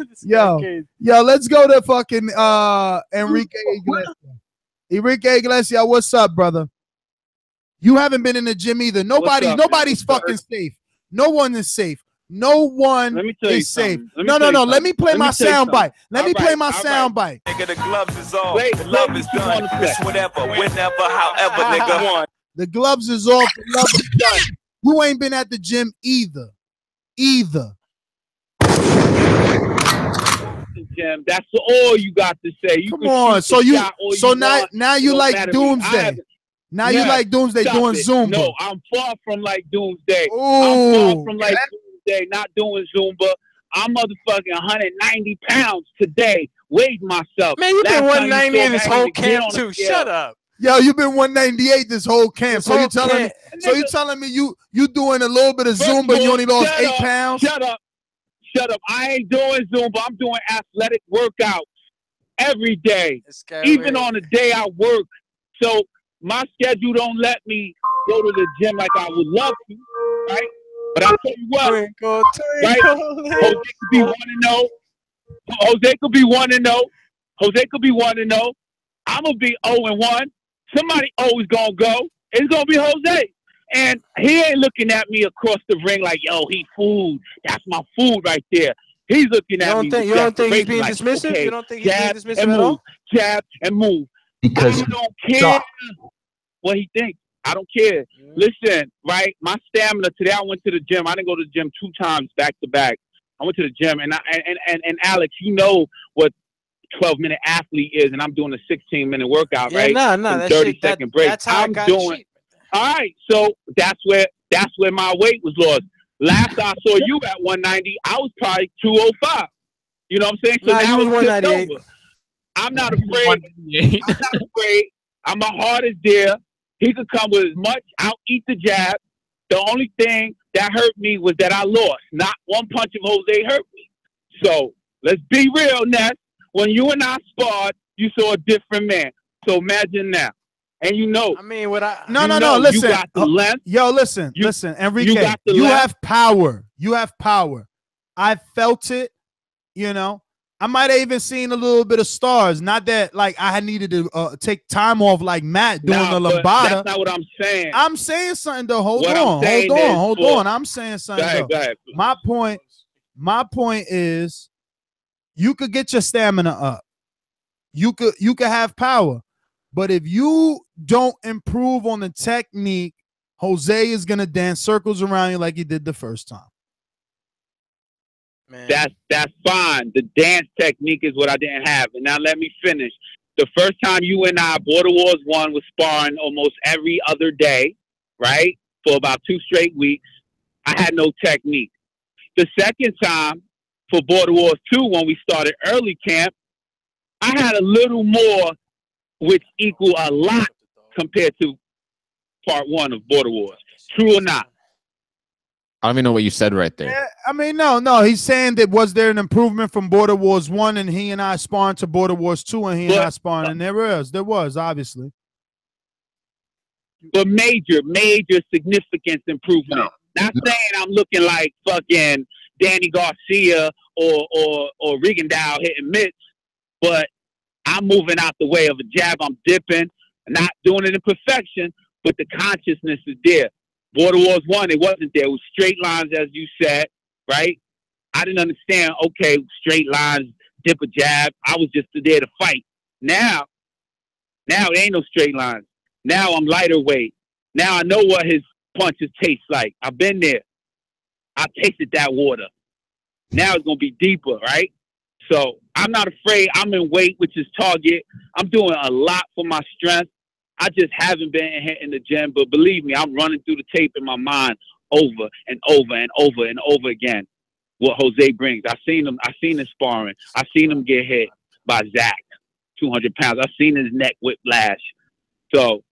Yo, let's go to fucking Enrique Iglesias. Enrique Iglesias, what's up, brother? You haven't been in the gym either. Nobody's fucking safe. No one is safe. No one is safe. No. Let me play my soundbite. Let me play my soundbite. Nigga, the gloves is off. The love is done. It's whatever, whenever, however, nigga. The gloves is off. The love is done. You ain't been at the gym either. Jim, that's all you got to say. You Come on. So now you like Doomsday. Now you like Doomsday doing Zumba. No, I'm far from like Doomsday. Ooh. I'm far from like Doomsday, not doing Zumba. I'm motherfucking 190 pounds today. Weighed myself. Man, you've been 190 in this whole camp too. Shut up. Yo, you've been 198 this whole camp. So you telling me you doing a little bit of Zumba and you only lost 8 pounds? Shut up. I ain't doing Zumba. I'm doing athletic workouts every day. Even on the day I work. So my schedule don't let me go to the gym like I would love to, right? But I'll tell you what, right? Jose could be 1-0. Jose could be 1-0. Jose could be 1-0. I'm gonna be 0-1. Somebody always gonna go. It's gonna be Jose, and he ain't looking at me across the ring like, "Yo, he food. That's my food right there." He's looking at me. You don't think he's being dismissive? Okay, You don't think he's being dismissive at all? Jab and move. Because I don't care what he thinks. I don't care. Listen, right? My stamina today. I went to the gym. I didn't go to the gym 2 times back to back. I went to the gym, and Alex, you know what 12-minute athlete is, and I'm doing a 16-minute workout, right? No, 30-second break. That's how I'm doing. cheap. All right, so that's where my weight was lost. Last I saw you at 190, I was probably 205. You know what I'm saying? So now you was it's 198. over. I'm not afraid. I'm my heart is there. He could come with as much. I'll eat the jab. The only thing that hurt me was that I lost. Not one punch of Jose hurt me. So let's be real, Ness. When you and I sparred, you saw a different man. So imagine now. And you know. I mean, what I. No. Listen. You got the length. Yo, listen. Enrique, you have power. I felt it. You know. I might have even seen a little bit of stars. Not that like I had needed to take time off like Matt doing the but lambada. that's not what I'm saying. I'm saying something though. Hold What on. I'm saying something Go though. ahead. My point is you could get your stamina up. You could have power. But if you don't improve on the technique, Jose is gonna dance circles around you like he did the first time. Man. That's fine. The dance technique is what I didn't have. And now let me finish. The first time you and I, Border Wars 1, was sparring almost every other day, right? For about 2 straight weeks. I had no technique. The second time for Border Wars 2, when we started early camp, I had a little more, which equal a lot compared to part 1 of Border Wars. True or not? I don't even know what you said right there. Yeah, I mean, no. He's saying that was there an improvement from Border Wars 1 and he and I sparring to Border Wars 2 and he and I sparring, and there was obviously. But major significance improvement. Not saying I'm looking like fucking Danny Garcia or Rigondeaux hitting mitts, but I'm moving out the way of a jab. I'm dipping, not doing it in perfection, but the consciousness is there. Border Wars 1, it wasn't there. It was straight lines, as you said, right? I didn't understand, okay, straight lines, dip a jab. I was just there to fight. Now it ain't no straight lines. Now I'm lighter weight. Now I know what his punches taste like. I've been there. I tasted that water. Now it's going to be deeper, right? So I'm not afraid. I'm in weight, which is target. I'm doing a lot for my strength. I just haven't been hitting the gym, but believe me, I'm running through the tape in my mind over and over and over and over again. What Jose brings. I seen him sparring. I seen him get hit by Zach, 200 pounds. I seen his neck whiplash. So,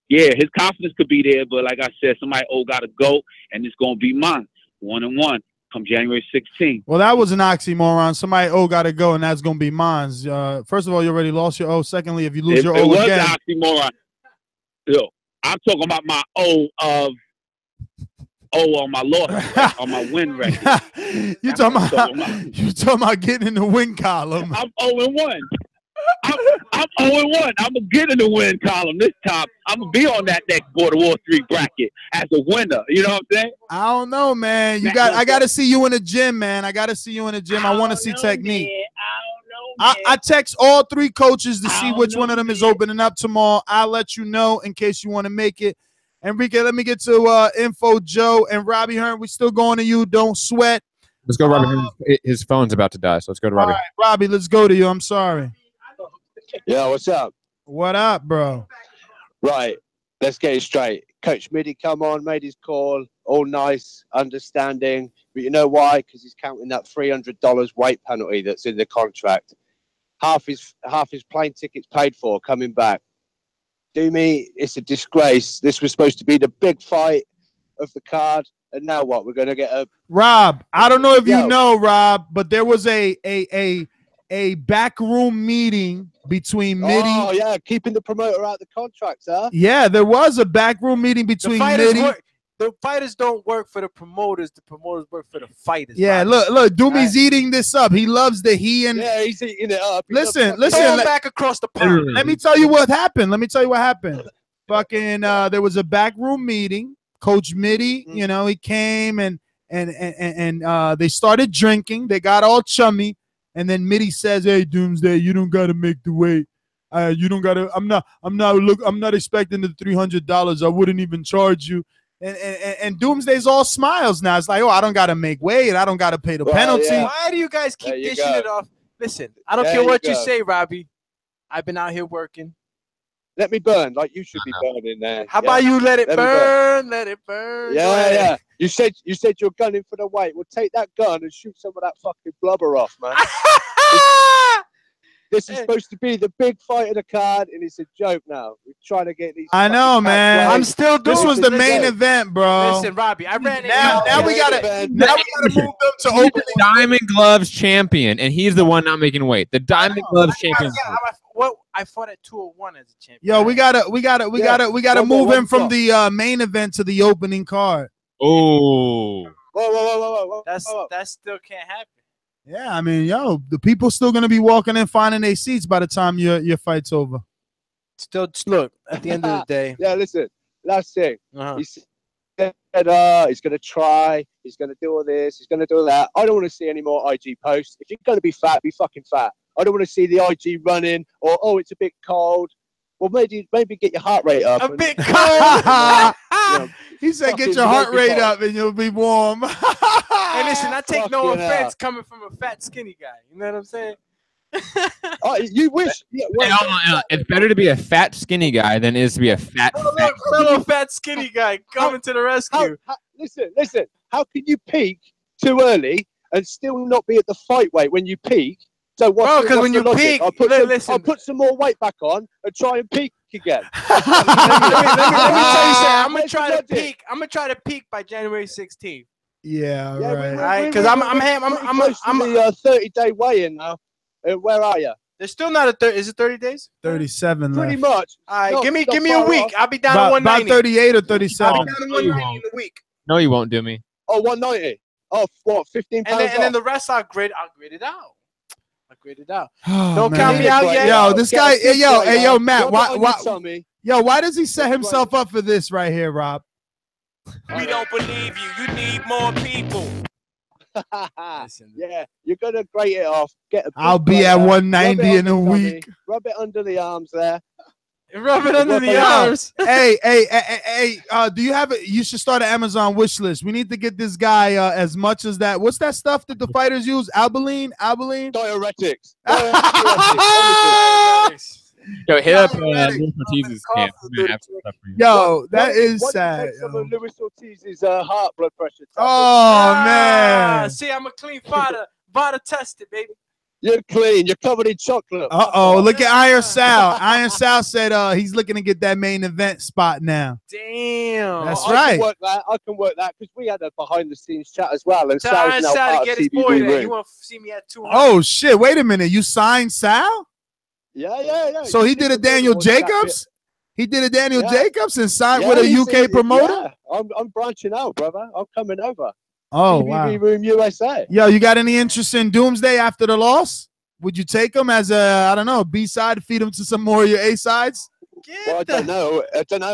yeah, his confidence could be there, but like I said, somebody got to go, and it's going to be mine, 1-1, come January 16th. Well, that was an oxymoron. Somebody got to go, and that's going to be mine. First of all, you already lost your O. Secondly, if you lose your O again. It was an oxymoron. Yo, I'm talking about my O on my loss, on my win record. you talking about getting in the win column. I'm 0-1. I'm 0-1. I'm gonna get in the win column this time. I'm gonna be on that next Border War 3 bracket as a winner. You know what I'm saying? I don't know, man. I gotta see you in the gym, man. I gotta see you in the gym. I want to see technique. I text all 3 coaches to see which one of them is opening up tomorrow. I'll let you know in case you want to make it. Enrique, let me get to Info Joe and Robbie Hearn. We still going to you. Don't sweat. Let's go, Robbie Hearn. His phone's about to die, so let's go to Robbie. All right, Robbie, let's go to you. I'm sorry. Yeah, what's up? What up, bro? Right, let's get it straight. Coach Mide come on, made his call, all nice, understanding. But you know why? Because he's counting that $300 weight penalty that's in the contract. Half his plane tickets paid for coming back. Do me, it's a disgrace. This was supposed to be the big fight of the card, and now what? We're going to get a Rob. I don't know if you know, Rob, but there was a backroom meeting between Mide. Oh yeah, keeping the promoter out of the contract, huh? Yeah, there was a backroom meeting between Mide. The fighters don't work for the promoters. The promoters work for the fighters. Yeah, look, Doomy's eating this up. He loves the Yeah, he's eating it up. Listen. Back across the pond. Let me tell you what happened. Fucking, there was a backroom meeting. Coach Mide, you know, he came and they started drinking. They got all chummy, and then Mide says, "Hey, Doomsday, you don't gotta make the weight. You don't gotta. I'm not expecting the $300. I wouldn't even charge you." And Doomsday's all smiles now. It's like, oh, I don't got to make weight. I don't got to pay the penalty. Yeah. Why do you guys keep dishing it off? Listen, I don't care what you say, Robbie. I've been out here working. Let me burn, like you should be burning there. How about you let it burn? Let it burn. Yeah. You said you're gunning for the weight. Well, take that gun and shoot some of that fucking blubber off, man. This is supposed to be the big fight of the card, and it's a joke now. We're trying to get these. I know, man. I'm still doing. This was the main event, bro. Listen, Robbie, I ran it. Now we gotta move them to opening. Diamond Gloves champion, and he's the one not making weight. The Diamond Gloves champion. I fought at 201 as a champion. Yo, we gotta move him from the main event to the opening card. Oh. Whoa. That still can't happen. Yeah, I mean, yo, the people still gonna be walking in finding their seats by the time your fight's over. Still, look, at the end of the day. Yeah, listen, last thing. Uh-huh. He said, he's going to try, he's going to do all this, he's going to do all that. I don't want to see any more IG posts. If you're going to be fat, be fucking fat. I don't want to see the IG running or, oh, it's a bit cold. Well, maybe get your heart rate up. A bit cold. He said, get your heart rate up and you'll be warm. Hey, listen, I take no Fucking offense hell. coming from a fat, skinny guy. You know what I'm saying? You wish. Yeah, Hey, hold on. It's better to be a fat, skinny guy than it is to be a fat. Fellow fat, skinny guy coming to the rescue. Listen. How can you peak too early and still not be at the fight weight when you peak? So Bro, because when you logic? peak, I'll put some more weight back on and try and peak again. let me tell you something. I'm gonna try to peak. I'm gonna try to peak by January 16th. Yeah, right. Because I'm the 30-day weigh-in now. Where are you? There's still not a 30. Is it 30 days? 37 Pretty left. much. All right, Not- give me not a far week. off. I'll be down to About 190. 38 or 37. I'll be down to 190 in a week. No, you won't do me. Oh, 190. Oh, what? 15 pounds And then off? the rest I'll grade it out. I'll grade it out. Oh, Don't man. count me out yet. Yo, this Get guy, a good hey, yo, Matt, Rub it why, on why, your tummy. yo, why does he set himself up for this right here, Rob? We don't believe you. You need more people. Yeah, you're gonna grate it off. Get a big I'll be at grater, 190 rub it in on a your tummy, week. Rub it under the arms there. Rub it under the Yo, arms. hey, do you have it? You should start an Amazon wish list. We need to get this guy as much as that. What's that stuff that the fighters use? Albaline? Diuretics. Yo, hit up Luis Ortiz's camp. I'm gonna have some stuff for you. Yo, that is What sad. Some of Luis Ortiz's heart blood pressure. Oh, man. See, I'm a clean fighter. Vada tested, baby. You're clean. You're covered in chocolate. Uh-oh, look at Iron Sal. Iron Sal said he's looking to get that main event spot now. Damn. That's I right. can work that. I can work that because we had a behind-the-scenes chat as well. And Tell Sal's Iron now Sal to part get of his TBV boy there. ring. You want to see me at 200? Oh, shit. Wait a minute. You signed Sal? Yeah. So he did a Daniel Jacobs? He did a Daniel Jacobs and signed with a he's UK promoter? Yeah. I'm branching out, brother. I'm coming over. Oh, TBV wow. Room USA. Yo, you got any interest in Doomsday after the loss? Would you take him as a, I don't know, B-side, feed him to some more of your A-sides? Well, I don't know.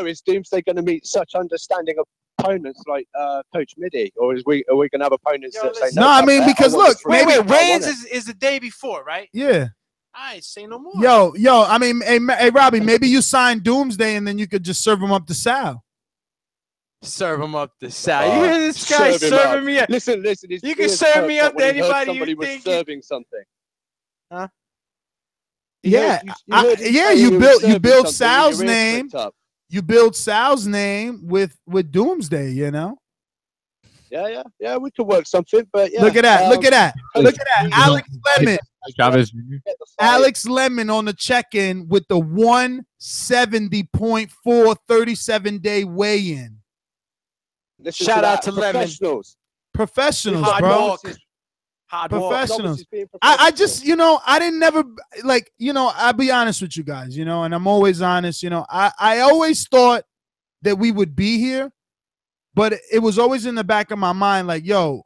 Is Doomsday going to meet such understanding opponents like Coach Mide, or are we going to have opponents that say No, I mean, because look, Wait, maybe weigh-ins is the day before, right? Yeah. I say no more. Yo, I mean, hey, Robbie, maybe you sign Doomsday and then you could just serve him up to Sal. Serve him up the side. You hear this guy serving me up? Listen. You can serve me up to anybody somebody you was think. serving something. Huh? Yeah, you you build Sal's name. You build Sal's name with Doomsday. You know. Yeah. We could work something, but yeah. Look at that. Alex Lemon. Chavez. Alex Lemon on the check-in with the 170.4 37-day weigh-in. Shout out to Lemon. Professionals, Hard bro. work. Hard work. Professionals. I just, I didn't never, I'll be honest with you guys, and I'm always honest, I always thought that we would be here, but it was always in the back of my mind, like, yo,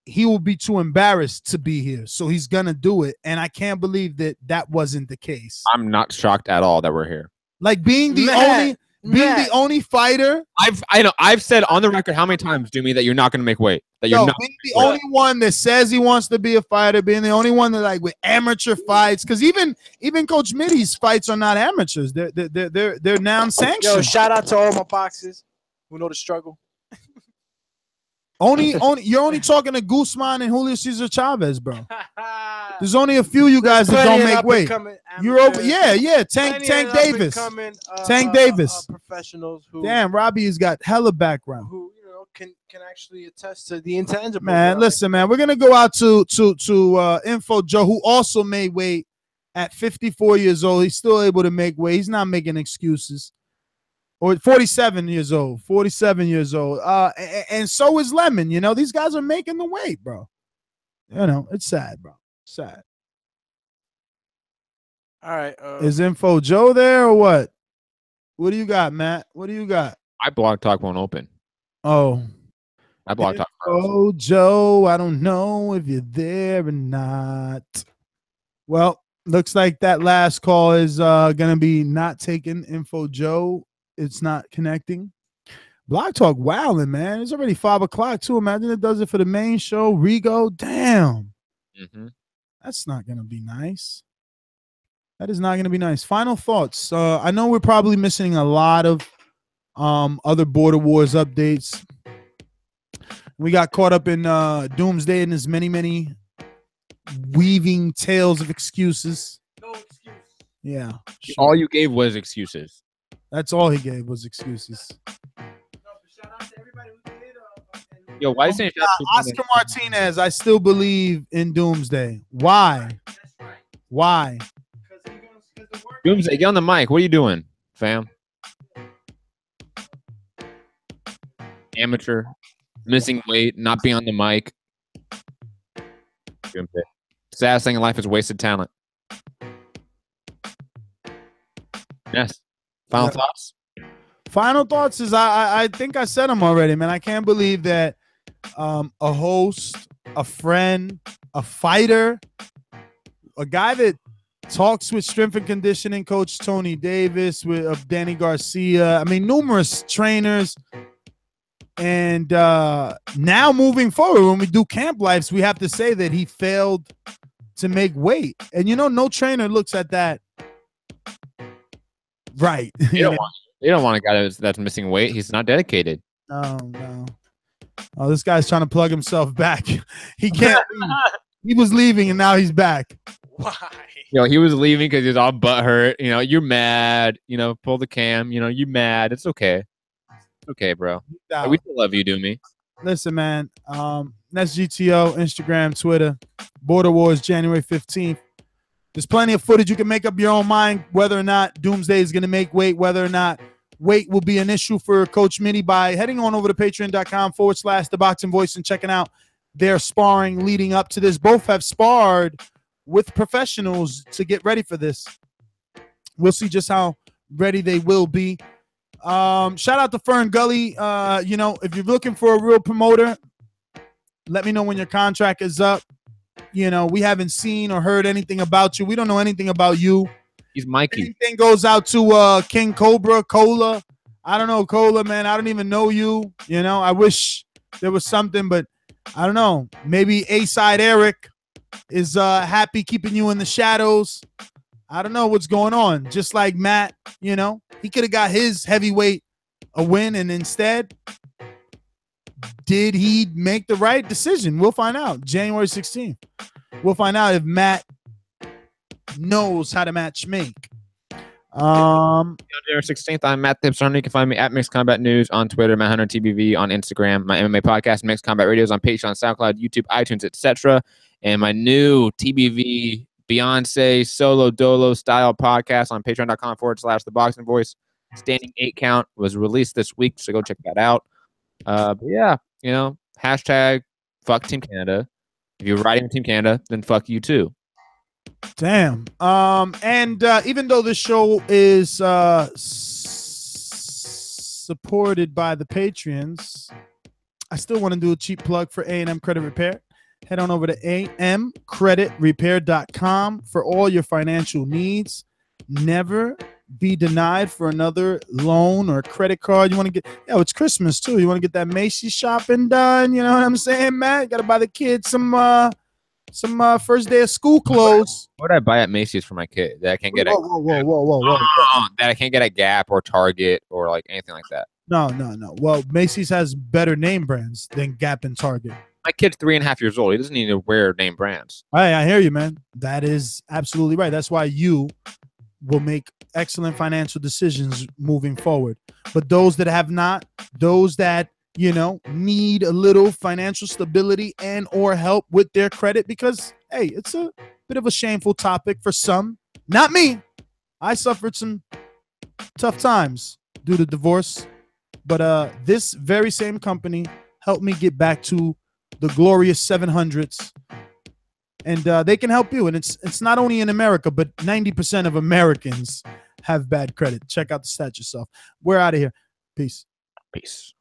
he will be too embarrassed to be here, so he's gonna do it, and I can't believe that wasn't the case. I'm not shocked at all that we're here. Like being the only fighter. I've said on the record how many times, Doomy, that you're not going to make weight. That you're not being the only one that says he wants to be a fighter, being the only one that like with amateur fights, because even Coach Mide's fights are not amateurs. They're non-sanctioned. Yo, shout out to all my boxers who know the struggle. You're only talking to Guzman and Julio Cesar Chavez, bro. There's only a few you guys that don't make weight. You're over, yeah. Tank Davis, Tank Davis. Professionals who Robbie has got hella background. Who can actually attest to the intangible. Man, listen, man, we're gonna go out to Info Joe, who also made weight at 54 years old. He's still able to make weight. He's not making excuses. Or 47 years old. And so is Lemon. These guys are making the weight, bro. It's sad, bro. Sad. All right. Is Info Joe there or what? What do you got, Matt? What do you got? My blog talk won't open. Oh. I blocked off. Oh, Joe, I don't know if you're there or not. Well, looks like that last call is gonna be not taken. Info Joe, it's not connecting. Block Talk wowing, man. It's already 5 o'clock too. Imagine it does it for the main show. Rigo, damn. That's not gonna be nice. That is not gonna be nice. Final thoughts. I know we're probably missing a lot of other Border Wars updates. We got caught up in Doomsday and his many weaving tales of excuses. No excuse. Yeah. All you gave was excuses. That's all he gave was excuses. Yo, why is it Oscar Martinez, I still believe in Doomsday. Why? Why? Doomsday, get on the mic. What are you doing, fam? Amateur, missing weight, not being on the mic. Doomsday. Saddest thing in life is wasted talent. Yes. Final thoughts? Final thoughts is I think I said them already, man. I can't believe that a host, a friend, a fighter, a guy that talks with strength and conditioning coach Tony Davis, of Danny Garcia. I mean, numerous trainers. And now moving forward, when we do camp lives, we have to say that he failed to make weight. And, no trainer looks at that right. You don't want a guy that's missing weight. He's not dedicated. No. Oh, this guy's trying to plug himself back. He can't leave. He was leaving, and now he's back. Why? He was leaving because he was all butthurt. You're mad. Pull the cam. You're mad. It's okay. It's okay, bro. We still love you, Doomy. Listen, man. That's GTO, Instagram, Twitter. Border Wars, January 15th. There's plenty of footage. You can make up your own mind whether or not Doomsday is going to make weight, whether or not weight will be an issue for Coach Mide by heading on over to patreon.com/ThaBoxingVoice and checking out their sparring leading up to this. Both have sparred with professionals to get ready for this. We'll see just how ready they will be. Shout out to Fern Gully. If you're looking for a real promoter, let me know when your contract is up. We haven't seen or heard anything about you. We don't know anything about you. He's Mikey. Anything goes out to King Cobra, Cola. I don't know, Cola, man. I don't even know you. I wish there was something, but I don't know. Maybe A-Side Eric is happy keeping you in the shadows. I don't know what's going on. Just like Matt, he could have got his heavyweight a win, and instead, did he make the right decision? We'll find out. January 16th. We'll find out if Matt knows how to match make. On January 16th, I'm Matt Thipson. You can find me at Mixed Combat News on Twitter, Matt Hunter TBV on Instagram, my MMA podcast, Mixed Combat Radios on Patreon, SoundCloud, YouTube, iTunes, etc. And my new TBV Beyonce solo dolo style podcast on patreon.com/ThaBoxingVoice. Standing 8 count was released this week, so go check that out. Hashtag fuck Team Canada. If you're riding Team Canada, then fuck you too. Damn. And even though this show is supported by the Patreons, I still want to do a cheap plug for A&M Credit Repair. Head on over to amcreditrepair.com for all your financial needs. Never be denied for another loan or credit card. You want to get, it's Christmas too. You want to get that Macy's shopping done. You know what I'm saying, Matt? Got to buy the kids some first day of school clothes. What would I buy at Macy's for my kid that I can't get? Whoa. That I can't get at Gap or Target or like anything like that. No. Well, Macy's has better name brands than Gap and Target. My kid's 3.5 years old. He doesn't need to wear name brands. I hear you, man. That is absolutely right. That's why you will make excellent financial decisions moving forward. But those that have not, those that, need a little financial stability and or help with their credit, because, hey, it's a bit of a shameful topic for some. Not me. I suffered some tough times due to divorce. But this very same company helped me get back to the glorious 700s. And they can help you. And it's not only in America, but 90% of Americans have bad credit. Check out the stats yourself. We're out of here. Peace. Peace.